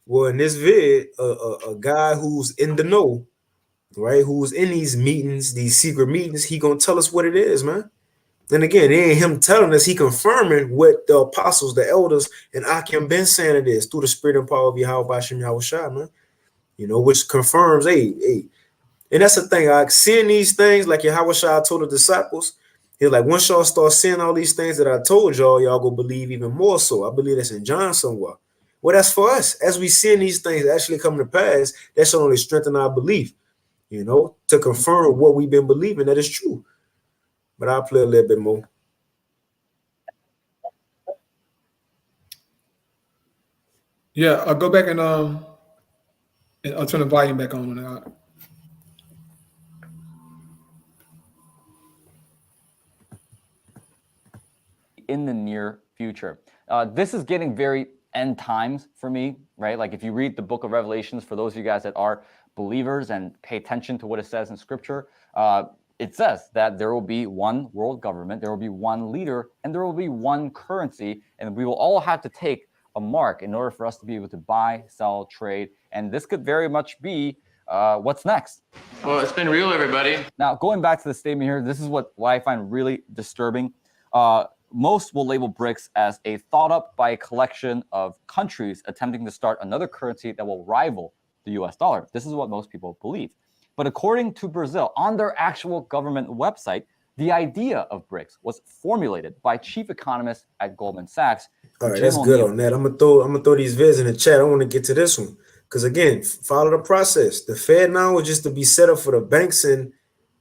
Well, in this vid, a guy who's in the know right, who's in these meetings, these secret meetings, he gonna tell us what it is, man. Then again, it ain't him telling us, he confirming what the apostles, the elders, and Akim been saying it is through the spirit and power of Yahweh Hashem Yahushua, man. You know, which confirms, hey. And that's the thing, seeing these things, like Yahushua told the disciples, he's like, once y'all start seeing all these things that I told y'all go believe even more so. I believe that's in John somewhere. Well, that's for us. As we seeing these things actually come to pass, that should only strengthen our belief, you know, to confirm what we've been believing that is true. But I'll play a little bit more. Yeah, I'll go back and I'll turn the volume back on. In the near future. This is getting very end times for me, right? Like if you read the book of Revelations, for those of you guys that are believers and pay attention to what it says in scripture, it says that there will be one world government, there will be one leader, and there will be one currency, and we will all have to take a mark in order for us to be able to buy, sell, trade, and this could very much be what's next. Well, it's been real, everybody. Now, going back to the statement here, this is what I find really disturbing. Most will label BRICS as a thought up by a collection of countries attempting to start another currency that will rival the US dollar. This is what most people believe. But according to Brazil, on their actual government website, the idea of BRICS was formulated by chief economist at Goldman Sachs. All right, that's good on that. I'm gonna throw these vids in the chat. I want to get to this one because again, follow the process. The FedNow is just to be set up for the banks and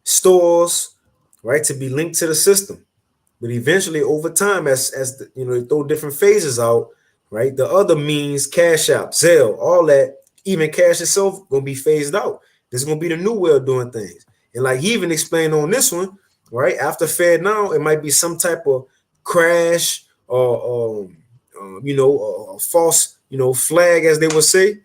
stores, right, to be linked to the system. But eventually, over time, as the, you know, they throw different phases out, right? The other means, Cash App, Zelle, all that, even cash itself, gonna be phased out. This is gonna be the new way of doing things. And like he even explained on this one, right? After FedNow, it might be some type of crash or you know, a false, you know, flag, as they would say.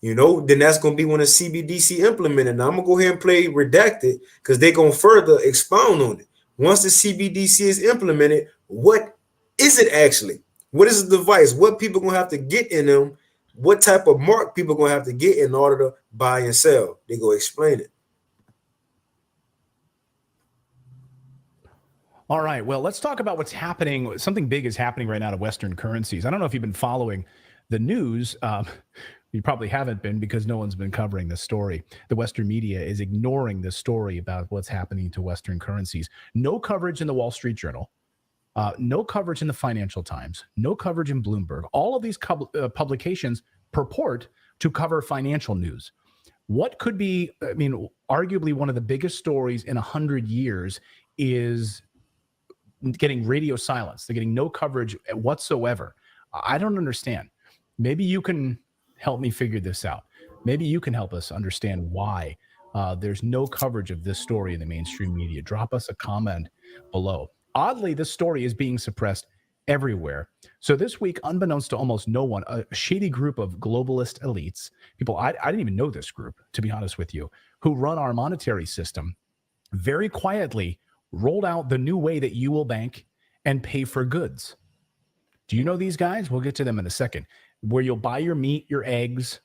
You know, then that's gonna be when the CBDC implemented. Now I'm gonna go ahead and play redacted because they're gonna further expound on it. Once the CBDC is implemented, what is it actually? What is the device? What people gonna have to get in them? What type of mark people gonna have to get in order to buy and sell? They go explain it. All right. Well, let's talk about what's happening. Something big is happening right now to Western currencies. I don't know if you've been following the news. You probably haven't been because no one's been covering this story. The Western media is ignoring this story about what's happening to Western currencies. No coverage in the Wall Street Journal. No coverage in the Financial Times. No coverage in Bloomberg. All of these publications purport to cover financial news. What could be, I mean, arguably one of the biggest stories in 100 years is getting radio silence. They're getting no coverage whatsoever. I don't understand. Maybe you can help me figure this out. Maybe you can help us understand why there's no coverage of this story in the mainstream media. Drop us a comment below. Oddly, this story is being suppressed everywhere. So this week, unbeknownst to almost no one, a shady group of globalist elites, people, I didn't even know this group, to be honest with you, who run our monetary system, very quietly rolled out the new way that you will bank and pay for goods. Do you know these guys? We'll get to them in a second. Where you'll buy your meat, your eggs,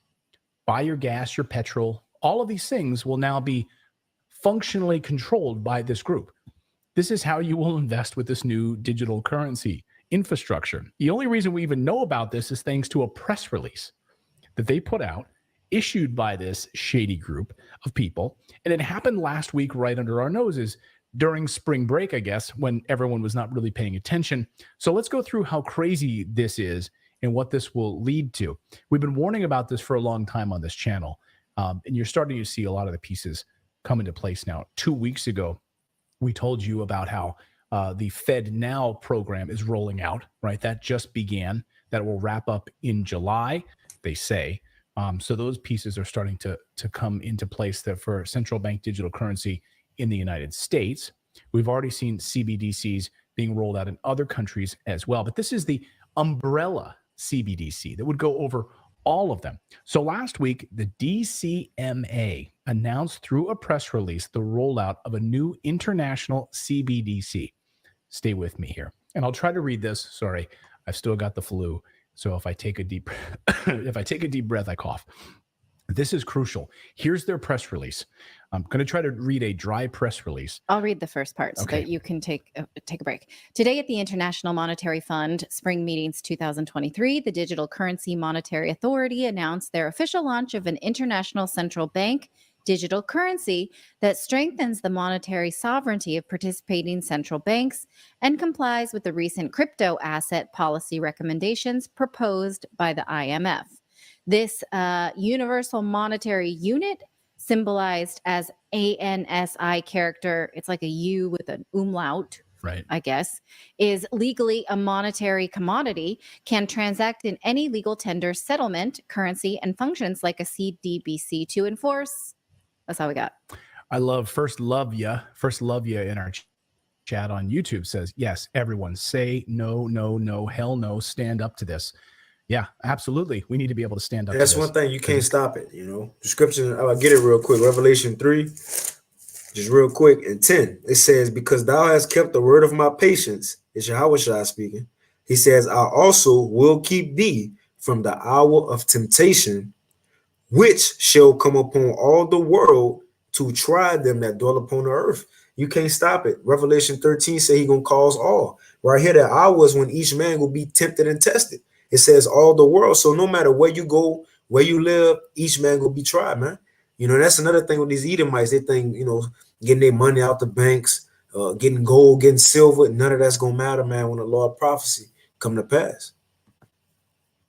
buy your gas, your petrol. All of these things will now be functionally controlled by this group. This is how you will invest with this new digital currency infrastructure. The only reason we even know about this is thanks to a press release that they put out, issued by this shady group of people. And it happened last week right under our noses during spring break, I guess, when everyone was not really paying attention. So let's go through how crazy this is and what this will lead to. We've been warning about this for a long time on this channel, and you're starting to see a lot of the pieces come into place now. 2 weeks ago, we told you about how the FedNow program is rolling out, right? That just began. That will wrap up in July, they say. So those pieces are starting to come into place that for central bank digital currency in the United States. We've already seen CBDCs being rolled out in other countries as well. But this is the umbrella CBDC that would go over all of them. So last week, the DCMA announced through a press release the rollout of a new international CBDC. Stay with me here. And I'll try to read this. Sorry, I've still got the flu. So if I take a deep breath, I cough. This is crucial. Here's their press release. I'm going to try to read a dry press release. I'll read the first part so that you can take a break. Today at the International Monetary Fund Spring Meetings 2023, the Digital Currency Monetary Authority announced their official launch of an international central bank digital currency that strengthens the monetary sovereignty of participating central banks and complies with the recent crypto asset policy recommendations proposed by the IMF. This universal monetary unit, symbolized as ANSI character, it's like a U with an umlaut, right? I guess, is legally a monetary commodity, can transact in any legal tender, settlement, currency, and functions like a CBDC to enforce. That's how we got. I love First Love Ya in our chat on YouTube says, yes, everyone say no, no, no, hell no, stand up to this. Yeah, absolutely. We need to be able to stand up. That's to this. one thing, you can't stop it, you know. The scripture, I'll get it real quick. Revelation 3, just real quick, and 10. It says, because thou hast kept the word of my patience, it's Yahweh speaking. He says, I also will keep thee from the hour of temptation, which shall come upon all the world to try them that dwell upon the earth. You can't stop it. Revelation 13 say he gonna cause all. Right here, that hour is when each man will be tempted and tested. It says all the world. So no matter where you go, where you live, each man will be tried, man. You know, that's another thing with these Edomites. They think, you know, getting their money out the banks, getting gold, getting silver, none of that's gonna matter, man, when the law of prophecy come to pass.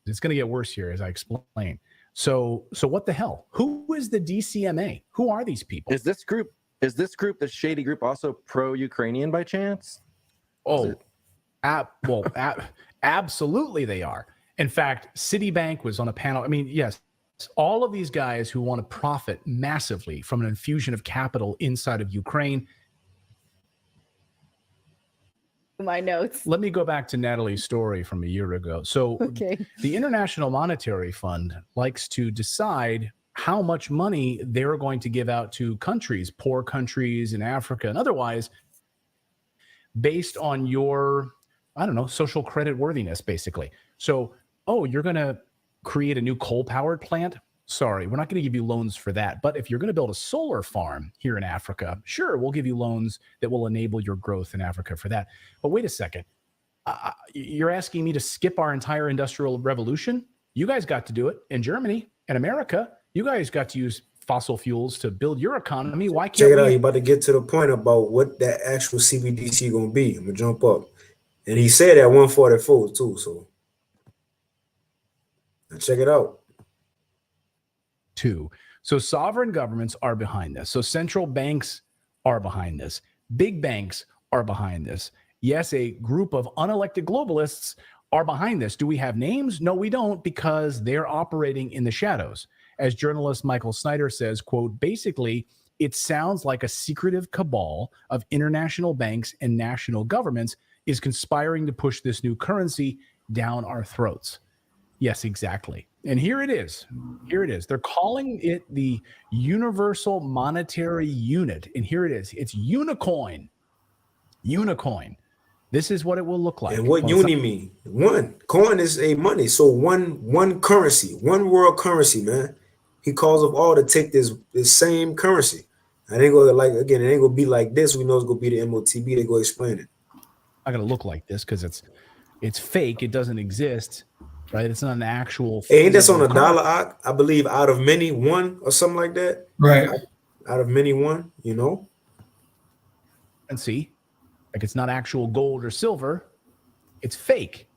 It's gonna get worse here, as I explain. So what the hell? Who is the DCMA? Who are these people? Is this group, the shady group, also pro-Ukrainian by chance? Oh, absolutely they are. In fact, Citibank was on a panel. I mean, yes, all of these guys who want to profit massively from an infusion of capital inside of Ukraine. My notes. Let me go back to Natalie's story from a year ago. So the International Monetary Fund likes to decide how much money they're going to give out to countries, poor countries in Africa and otherwise, based on your, I don't know, social credit worthiness, basically. So, oh, you're going to create a new coal-powered plant? Sorry, we're not going to give you loans for that. But if you're going to build a solar farm here in Africa, sure, we'll give you loans that will enable your growth in Africa for that. But wait a second. You're asking me to skip our entire industrial revolution? You guys got to do it in Germany and America. You guys got to use fossil fuels to build your economy. Why can't Check it out. You're about to get to the point about what that actual CBDC going to be. I'm going to jump up. And he said at 144 too. So now check it out. So sovereign governments are behind this. So central banks are behind this. Big banks are behind this. Yes, a group of unelected globalists are behind this. Do we have names? No, we don't, because they're operating in the shadows. As journalist Michael Snyder says, quote, basically, it sounds like a secretive cabal of international banks and national governments is conspiring to push this new currency down our throats. Yes, exactly. And here it is. Here it is. They're calling it the Universal Monetary Unit. And here it is. It's Unicoin. Unicoin. This is what it will look like. And what uni mean? One coin is a money. So one currency, one world currency, man. He calls of all to take this same currency. And ain't gonna it ain't gonna be like this. We know it's gonna be the MOTB. They go explain it. I gotta look like this because it's fake. It doesn't exist. Right, it's not an actual. Hey, ain't this on $1? I believe out of many one or something like that. Right, out of many one, you know. And see, like it's not actual gold or silver, it's fake.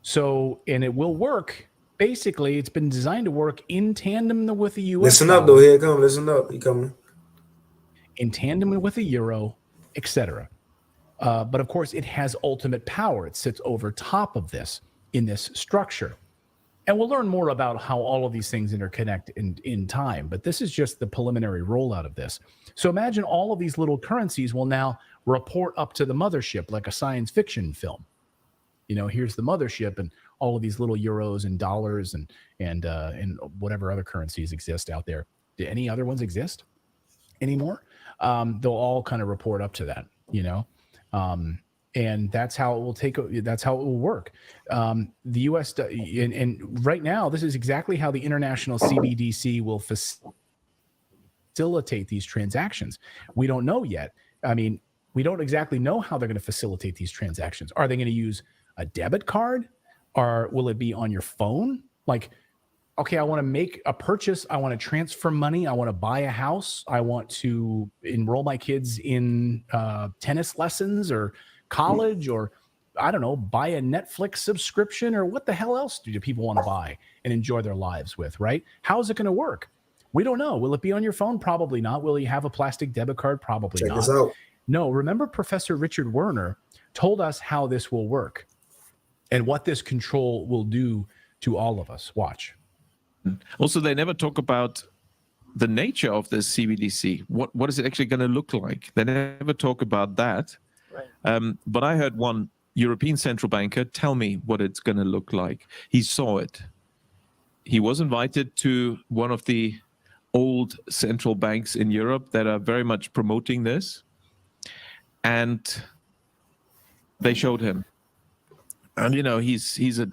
So, and it will work. Basically, it's been designed to work in tandem with the U.S. Listen up, though. Here it comes. Listen up. He coming. In tandem with the euro, etc. But of course, it has ultimate power. It sits over top of this in this structure. And we'll learn more about how all of these things interconnect in time. But this is just the preliminary rollout of this. So imagine all of these little currencies will now report up to the mothership like a science fiction film. You know, here's the mothership and all of these little euros and dollars and whatever other currencies exist out there. Do any other ones exist anymore? They'll all kind of report up to that, you know. And that's how it will that's how it will work. The U.S. And right now, this is exactly how the international CBDC will facilitate these transactions. We don't know yet. I mean, we don't exactly know how they're going to facilitate these transactions. Are they going to use a debit card, or will it be on your phone? Like, okay, I want to make a purchase. I want to transfer money. I want to buy a house. I want to enroll my kids in tennis lessons or college, or I don't know, buy a Netflix subscription, or what the hell else do people want to buy and enjoy their lives with, right? How is it going to work? We don't know. Will it be on your phone? Probably not. Will you have a plastic debit card? Probably not. Check this out. No, remember Professor Richard Werner told us how this will work and what this control will do to all of us. Watch. Also, they never talk about the nature of this CBDC. What is it actually going to look like? They never talk about that. Right. But I heard one European central banker tell me what it's going to look like. He saw it. He was invited to one of the old central banks in Europe that are very much promoting this. And they showed him. And, he's a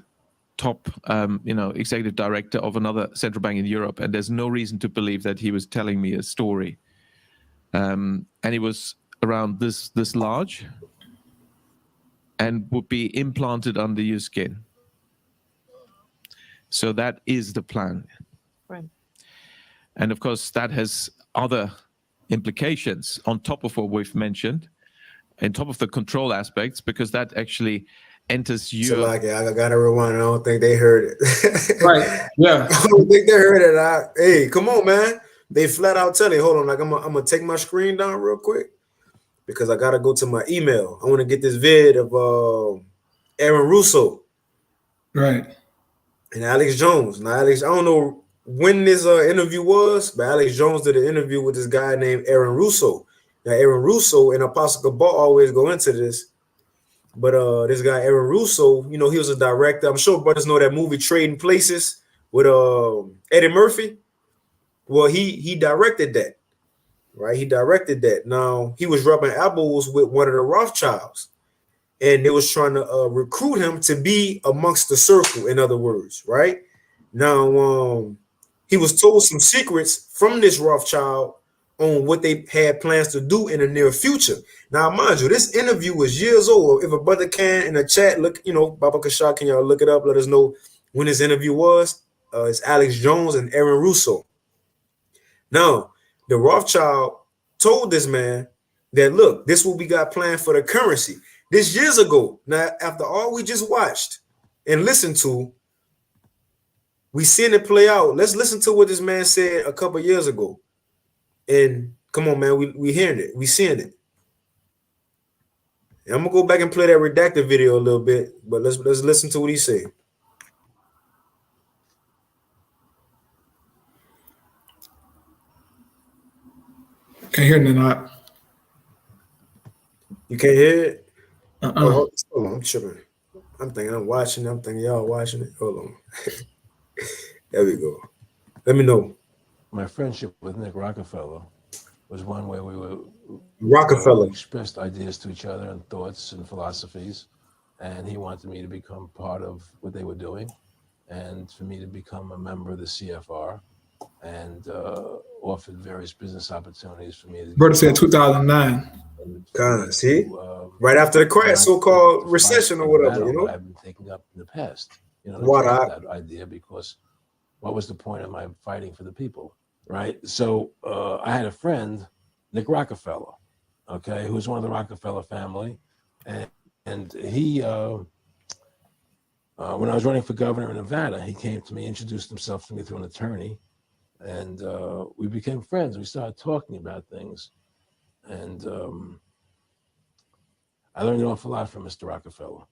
top, executive director of another central bank in Europe. And there's no reason to believe that he was telling me a story. And he was around this large and would be implanted under your skin. So that is the plan. Right. And of course, that has other implications on top of what we've mentioned, on top of the control aspects, because that actually enters your... So like, I got to rewind. I don't think they heard it. Right. Yeah. I don't think they heard it. Hey, come on, man. They flat out tell you, hold on, like I'm going to take my screen down real quick because I got to go to my email. I want to get this vid of Aaron Russo. Right. And Alex Jones. Now, Alex, I don't know when this interview was, but Alex Jones did an interview with this guy named Aaron Russo. Now, Aaron Russo and Apostle Cabal always go into this. But this guy, Aaron Russo, he was a director. I'm sure brothers know that movie Trading Places with Eddie Murphy. Well, he directed that, right? He directed that. Now, he was rubbing elbows with one of the Rothschilds, and they was trying to recruit him to be amongst the circle, in other words, right? Now, he was told some secrets from this Rothschild on what they had plans to do in the near future. Now, mind you, this interview was years old. If a brother can in the chat, look, Baba Kashak, can y'all look it up? Let us know when this interview was. It's Alex Jones and Aaron Russo. Now, the Rothschild told this man that, look, this is what we got planned for the currency. This years ago. Now, after all we just watched and listened to, we seen it play out. Let's listen to what this man said a couple years ago. And come on, man, we hearing it. We seeing it. And I'm going to go back and play that redacted video a little bit, but let's listen to what he said. Can't hear it or not. You can't hear it? Uh-uh. Hold on, I'm tripping. I'm thinking I'm watching it. I'm thinking y'all watching it. Hold on. There we go. Let me know. My friendship with Nick Rockefeller was one where we expressed ideas to each other and thoughts and philosophies, and he wanted me to become part of what they were doing, and for me to become a member of the CFR, and offered various business opportunities for me. Brother said 2009. See, right after the crash, so-called recession or whatever, I've been taking up in the past. That idea, because what was the point of my fighting for the people, right? So I had a friend, Nick Rockefeller, who was one of the Rockefeller family, and he, when I was running for governor in Nevada, he came to me, introduced himself to me through an attorney, and we became friends. We started talking about things, and I learned an awful lot from Mr. Rockefeller.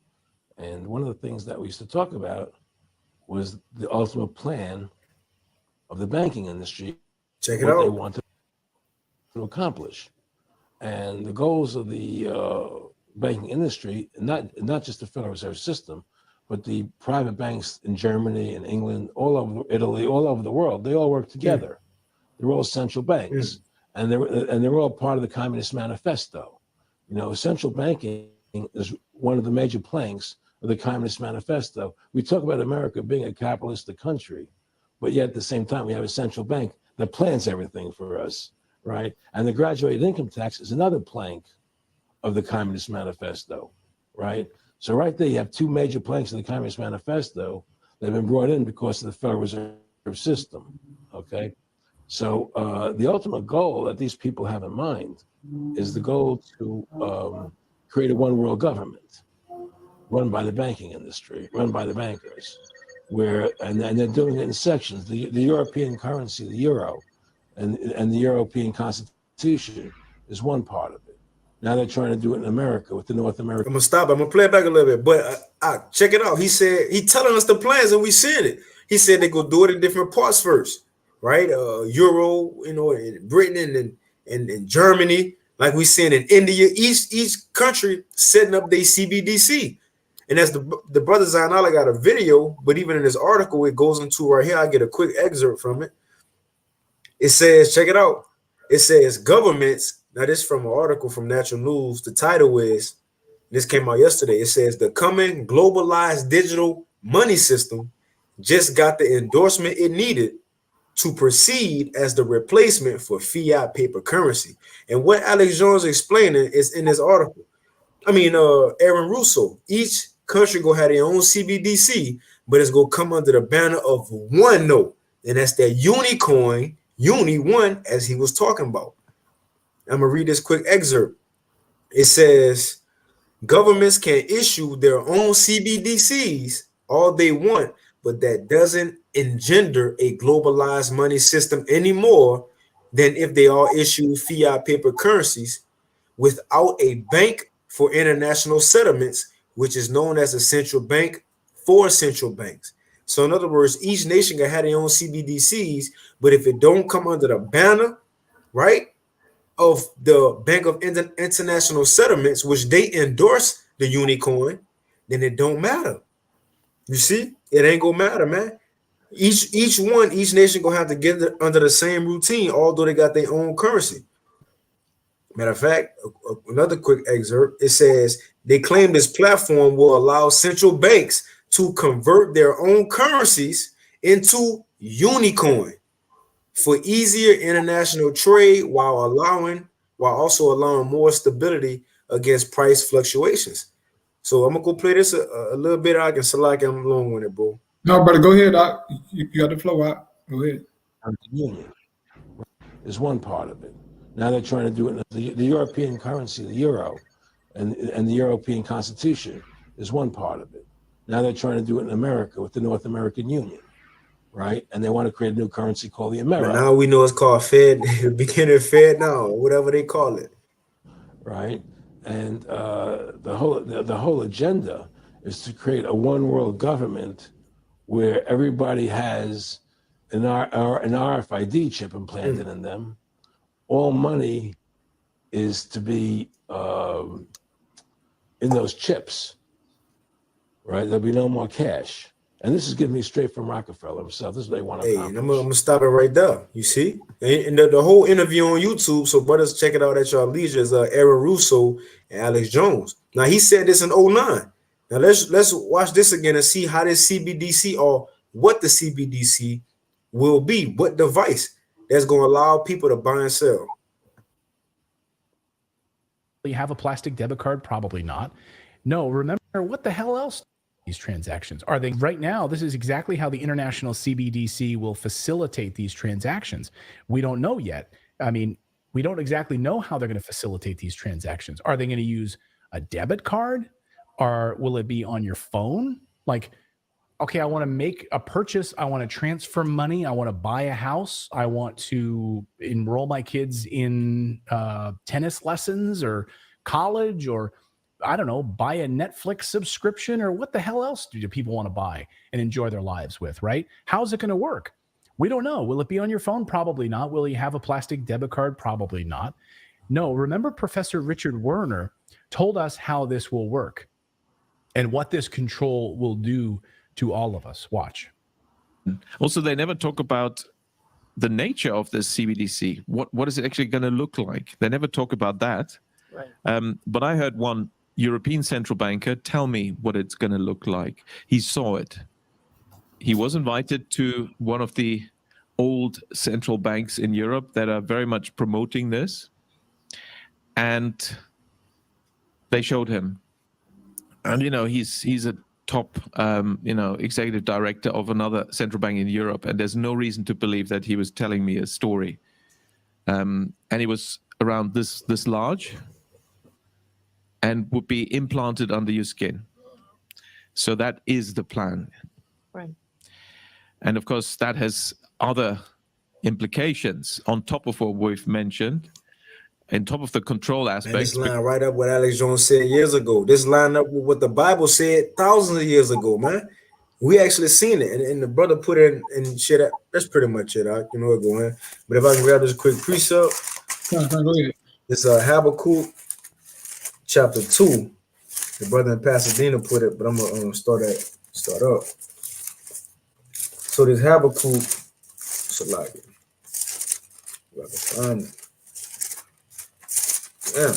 And one of the things that we used to talk about was the ultimate plan of the banking industry. Check it what out. They wanted to accomplish. And the goals of the banking industry, not just the Federal Reserve System, but the private banks in Germany and England, all over Italy, all over the world, they all work together. They're all central banks. And they're all part of the Communist Manifesto. Central banking is one of the major planks of the Communist Manifesto. We talk about America being a capitalistic country, but yet at the same time, we have a central bank that plans everything for us, right? And the graduated income tax is another plank of the Communist Manifesto, right? So right there, you have two major planks of the Communist Manifesto that have been brought in because of the Federal Reserve System, okay? So the ultimate goal that these people have in mind is the goal to create a one world government run by the banking industry, run by the bankers, and they're doing it in sections. The European currency, the euro, and the European Constitution is one part of it. Now they're trying to do it in America with the North American. I'm gonna stop. I'm gonna play it back a little bit, but check it out. He said he telling us the plans and we seeing it. He said they go do it in different parts first, right? Euro, in Britain and Germany, like we seeing in India. Each country setting up their CBDC. And as the brother Zainala got a video, but even in this article, it goes into right here. I get a quick excerpt from it. It says, check it out. It says governments. Now this is from an article from Natural News. The title is, this came out yesterday. It says the coming globalized digital money system just got the endorsement it needed to proceed as the replacement for fiat paper currency. And what Alex Jones is explaining is in this article. Aaron Russo, each country gonna have their own CBDC, but it's gonna come under the banner of one note, and that's that Unicoin, Uni One, as he was talking about. I'm gonna read this quick excerpt. It says governments can issue their own CBDCs all they want, but that doesn't engender a globalized money system any more than if they all issue fiat paper currencies without a bank for international settlements, which is known as a central bank for central banks. So in other words, each nation can have their own CBDCs, but if it don't come under the banner, right, of the Bank of International Settlements, which they endorse the Unicoin, then it don't matter. You see, it ain't gonna matter, man. Each nation gonna have to get under the same routine, although they got their own currency. Matter of fact, another quick excerpt, it says they claim this platform will allow central banks to convert their own currencies into Unicoin for easier international trade while also allowing more stability against price fluctuations. So I'm gonna go play this a little bit. I can select. I'm long with it, bro. No, brother, go ahead. You got the flow out. Go ahead. Union is one part of it. Now they're trying to do it. The European currency, the euro, and the European Constitution is one part of it. Now they're trying to do it in America with the North American Union, right? And they want to create a new currency called the American. Now we know it's called Fed, beginning FedNow, whatever they call it, right? And the whole agenda is to create a one world government where everybody has an RFID chip implanted in them. All money is to be in those chips, right? There'll be no more cash. And this is getting me straight from Rockefeller himself. This is what they want to accomplish. I'm gonna stop it right there. You see? And the whole interview on YouTube, so brothers, check it out at your leisure, is Aaron Russo and Alex Jones. Now, he said this in 2009. Now, let's watch this again and see how this CBDC, or what the CBDC will be, what device that's going to allow people to buy and sell. You have a plastic debit card? Probably not. No, remember, what the hell else these transactions? Are they right now? This is exactly how the international CBDC will facilitate these transactions. We don't know yet. I mean, we don't exactly know how they're going to facilitate these transactions. Are they going to use a debit card? Or will it be on your phone? Like, okay, I want to make a purchase. I want to transfer money. I want to buy a house. I want to enroll my kids in tennis lessons or college, or I don't know, buy a Netflix subscription, or what the hell else do people want to buy and enjoy their lives with, right? How's it going to work? We don't know. Will it be on your phone? Probably not. Will you have a plastic debit card? Probably not. No, remember Professor Richard Werner told us how this will work and what this control will do to all of us. Watch. Also, they never talk about the nature of this CBDC. What is it actually going to look like? They never talk about that. Right. But I heard one European central banker, tell me what it's going to look like. He saw it. He was invited to one of the old central banks in Europe that are very much promoting this. And they showed him. And, he's a top, executive director of another central bank in Europe. And there's no reason to believe that he was telling me a story. And he was around this large and would be implanted under your skin. So that is the plan. Right. And of course, that has other implications on top of what we've mentioned, on top of the control aspect. This line right up what Alex Jones said years ago. This line up with what the Bible said thousands of years ago, man. We actually seen it, and the brother put it in shit. That's pretty much it. You know where going. But if I can grab this quick precept, it's Habakkuk chapter 2. The brother in Pasadena put it, but I'm gonna start up. So this Habakkuk, so like it. If I can find it. Yeah.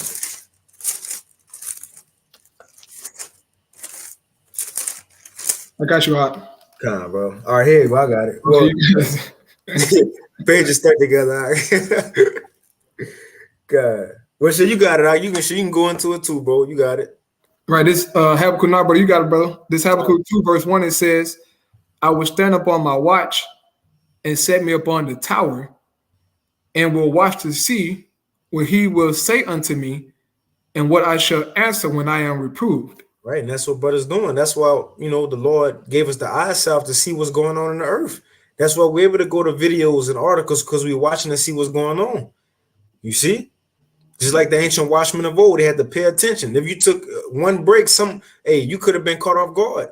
I got you out. Come on, bro. All right, here you go. I got it. Well, pages stuck together. God. Well, so you got it. You can go into it too, bro. You got it. Right. This Habakkuk, bro. You got it, brother. This Habakkuk 2, verse 1, it says, I will stand up on my watch and set me upon the tower and will watch to see what he will say unto me and what I shall answer when I am reproved. Right, and that's what brother's doing. That's why, the Lord gave us the eyesight to see what's going on in the earth. That's why we're able to go to videos and articles, because we're watching to see what's going on. You see? Just like the ancient watchmen of old, they had to pay attention. If you took one break, you could have been caught off guard.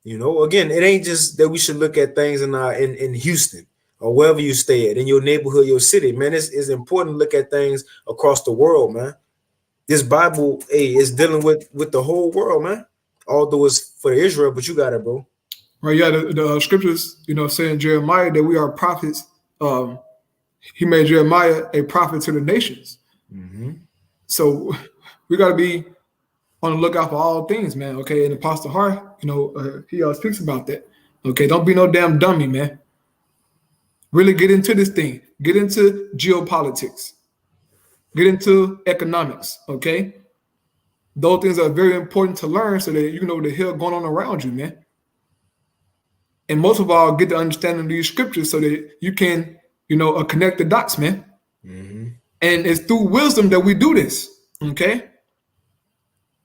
Again, it ain't just that we should look at things in Houston or wherever you stay at, in your neighborhood, your city. Man, it's important to look at things across the world, man. This Bible, is dealing with the whole world, man. Although it's for Israel, but you got it, bro. Right, yeah, the scriptures, say in Jeremiah that we are prophets. He made Jeremiah a prophet to the nations. Mm-hmm. So we got to be on the lookout for all things, man. Okay, and Apostle Hart, he speaks about that. Okay, don't be no damn dummy, man. Really get into this thing. Get into geopolitics. Get into economics, okay? Those things are very important to learn so that you know the hell going on around you, man. And most of all, get to understanding these scriptures so that you can, connect the dots, man. Mm-hmm. And it's through wisdom that we do this, okay?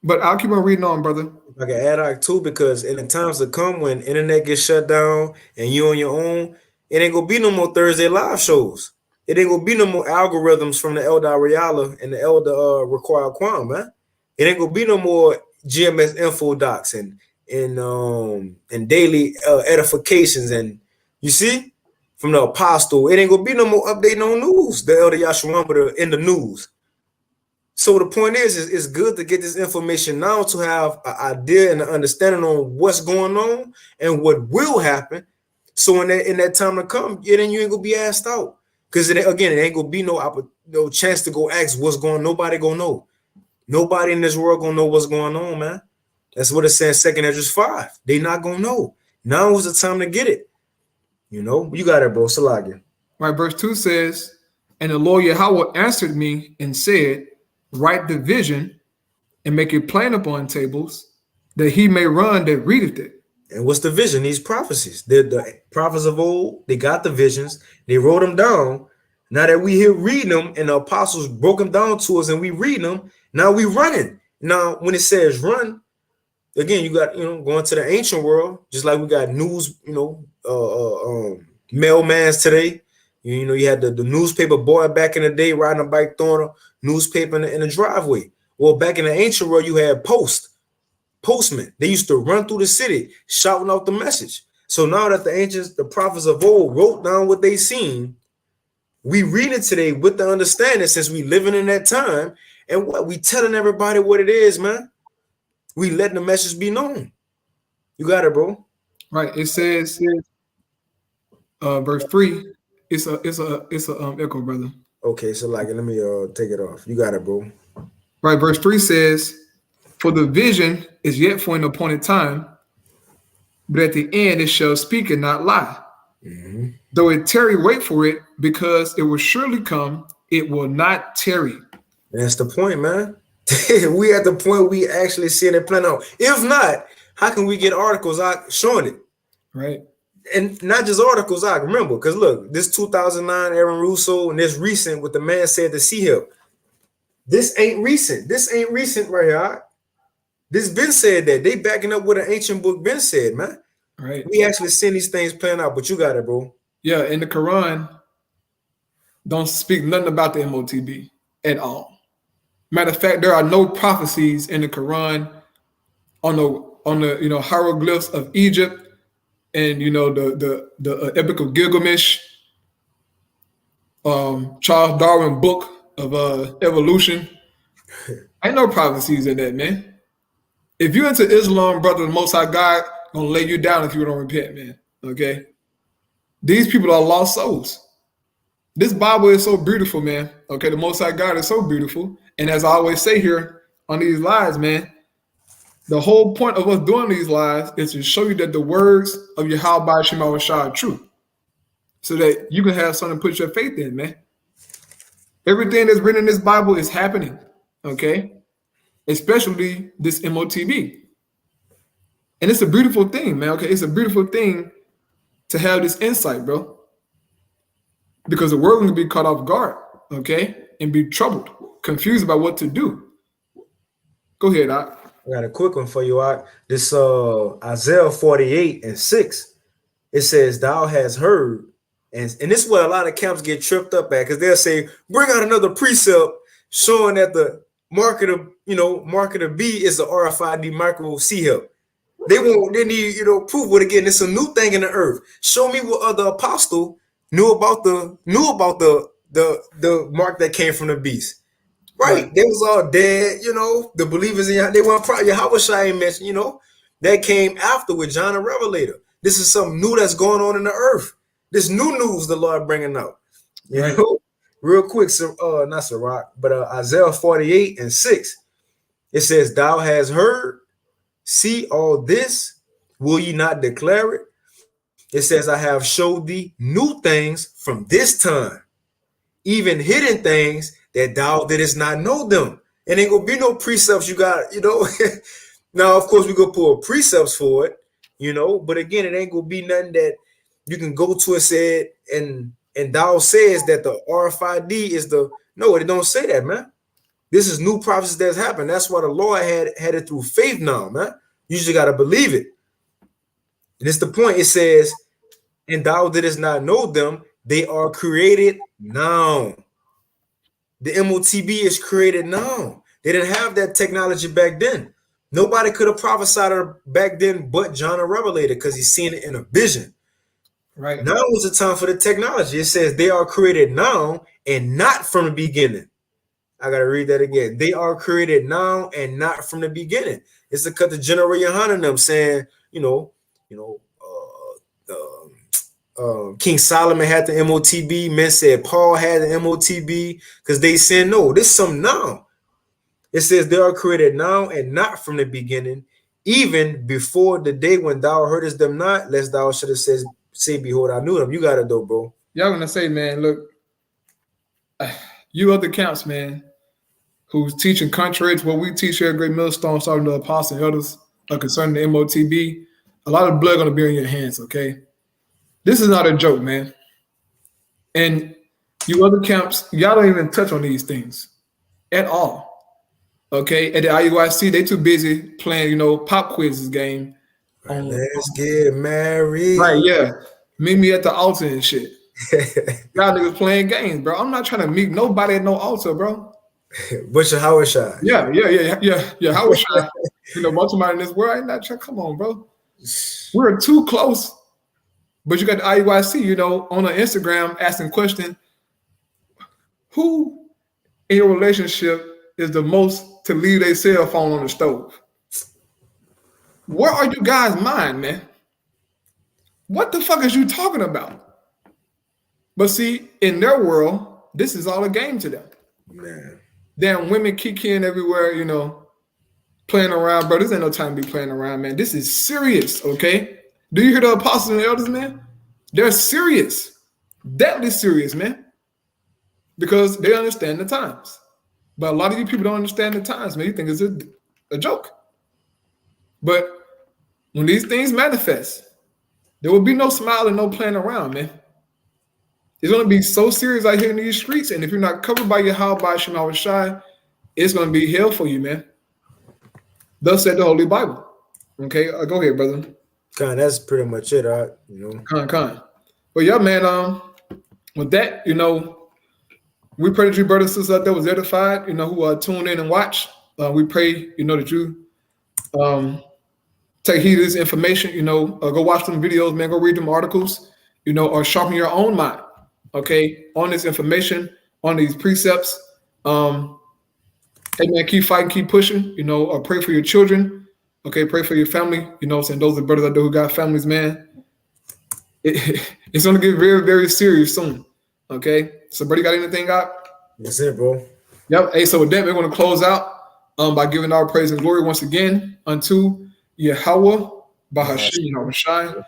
But I'll keep on reading on, brother. If I can add on too, because in the times to come when internet gets shut down and you on your own, it ain't gonna be no more Thursday live shows. It ain't gonna be no more algorithms from the Elder Ariala and the Elder Required Quam, man. It ain't gonna be no more GMS info docs and daily edifications, and you see from the apostle. It ain't gonna be no more updating on news. The Elder Yashua in the news. So the point is it's good to get this information now to have an idea and an understanding on what's going on and what will happen. So in that time to come, then you ain't gonna be asked out. Because it ain't gonna be no chance to go ask what's going on. Nobody gonna know. Nobody in this world gonna know what's going on, man. That's what it says, 2 Esdras 5. They not gonna know. Now is the time to get it. You got it, bro. Salagia. Right, verse 2 says, and the Lord Yahweh answered me and said, write the vision and make it plain upon tables, that he may run that readeth it. And what's the vision? These prophecies. The prophets of old, they got the visions. They wrote them down. Now that we here reading them and the apostles broke them down to us and we read them, now we running. Now, when it says run, again, you got, going to the ancient world, just like we got news, mailmans today. You had the newspaper boy back in the day riding a bike throwing a newspaper in the driveway. Well, back in the ancient world, you had postmen. They used to run through the city shouting out the message. So now that the prophets of old wrote down what they seen, we read it today with the understanding, since we living in that time, and what we telling everybody what it is, man. We letting the message be known. You got it, bro. Right. It says, verse 3. It's a echo, brother. Okay, so let me take it off. You got it, bro. Right. Verse 3 says, For the vision is yet for an appointed time, but at the end it shall speak and not lie. Mm-hmm. Though it tarry, wait for it, because it will surely come, it will not tarry. That's the point, man. We at the point we actually seeing it plan out. If not, how can we get articles out showing it? Right. And not just articles out. Remember, because look, this 2009 Aaron Russo and this recent what the man said to see him. This ain't recent. This ain't recent right here. This been said that they backing up what an ancient book been said, man. Right. We actually seen these things playing out, but you got it, bro. Yeah, in the Quran, don't speak nothing about the MOTB at all. Matter of fact, there are no prophecies in the Quran on the hieroglyphs of Egypt and the Epic of Gilgamesh, Charles Darwin book of evolution. Ain't no prophecies in that, man. If you're into Islam, brother, the Most High God gonna lay you down if you don't repent, man. Okay. These people are lost souls. This Bible is so beautiful, man. Okay, the Most High God is so beautiful. And as I always say here on these lives, man, the whole point of us doing these lives is to show you that the words of Yahweh Shema Shah are true. So that you can have something to put your faith in, man. Everything that's written in this Bible is happening. Okay. Especially this MOTB. And it's a beautiful thing, man. Okay. It's a beautiful thing to have this insight, bro. Because the world will be caught off guard, okay, and be troubled, confused about what to do. Go ahead, Doc. I got a quick one for you, Doc. This Isaiah 48:6, it says, "Thou hast heard," and this is where a lot of camps get tripped up at, because they'll say, "Bring out another precept showing that the market of B is the RFID micro C help." They need proof. But again, it's a new thing in the earth. Show me what other apostle knew about the mark that came from the beast. Right. They was all dead, the believers in they weren't probably Yahweh ain't mentioned, that came after with John the Revelator. This is something new that's going on in the earth. This new news the Lord bringing out. You know, real quick, not Sirach, but Isaiah 48:6. It says, "Thou hast heard, see all this, will ye not declare it?" It says, "I have showed thee new things from this time, even hidden things that thou didst not know them." And ain't gonna be no precepts you got, Now, of course, we gonna pull precepts for it, but again, it ain't gonna be nothing that you can go to and say it, and thou says that the RFID is no, it don't say that, man. This is new prophecy that's happened. That's why the Lord had it through faith now, man. You just gotta believe it. And it's the point. It says, "And thou didst not know them, they are created now." The MOTB is created now. They didn't have that technology back then. Nobody could have prophesied it back then but John the Revelator, because he's seen it in a vision. Right. Now is the time for the technology. It says they are created now and not from the beginning. I gotta read that again. They are created now and not from the beginning. It's to cut the General Yohanan them saying, King Solomon had the MOTB. Men said Paul had the MOTB because they said no. This is something now. It says they are created now and not from the beginning, even before the day when thou heardest them not, lest thou should have said, "Say, behold, I knew them." You got it though, bro. Y'all gonna say, man, look, you other camps, man, who's teaching contrary to what we teach here at Great Millstone, starting the apostles and elders concerning the MOTB. A lot of blood gonna be on your hands, okay? This is not a joke, man. And you other camps, y'all don't even touch on these things at all. Okay, at the IUIC, they too busy playing, pop quizzes game. Let's get married. Right, yeah. Meet me at the altar and shit. Y'all niggas playing games, bro. I'm not trying to meet nobody at no altar, bro. But your Howard Shah. Yeah. Howard Shah. Most of in this world ain't not trying. Come on, bro. We're too close. But you got the IUIC, on Instagram asking question, who in your relationship is the most to leave their cell phone on the stove? Where are you guys' mind, man? What the fuck is you talking about? But see, in their world, this is all a game to them. Man. Damn women kick in everywhere, playing around, bro. This ain't no time to be playing around, man. This is serious, okay? Do you hear the apostles and the elders, man? They're serious, deadly serious, man, because they understand the times. But a lot of you people don't understand the times, man. You think it's a joke. But when these things manifest, there will be no smile and no playing around, man. It's going to be so serious out here in these streets, and if you're not covered by your how by Shema Shai, it's going to be hell for you, man. Thus said the Holy Bible. Okay, go ahead, brother. That's pretty much it, Con. Well, yeah, man. With that, we pray that you brothers and sisters out there was edified, who tune in and watch. We pray, that you take heed of this information, go watch them videos, man, go read them articles, or sharpen your own mind, okay, on this information, on these precepts. Hey, man, keep fighting, keep pushing, or pray for your children, okay, pray for your family, saying those are brothers out there who got families, man. It's going to get very, very serious soon, okay? So, brother, you got anything out? That's it, bro. Yep. Hey, so with that, we're going to close out by giving our praise and glory once again unto Yahweh, Bahashim, Yahushai,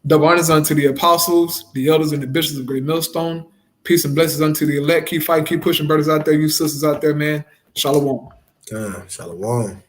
double honors unto the apostles, the elders, and the bishops of Great Millstone. Peace and blessings unto the elect. Keep fighting, keep pushing, brothers out there, you sisters out there, man. Shalom. Shalom.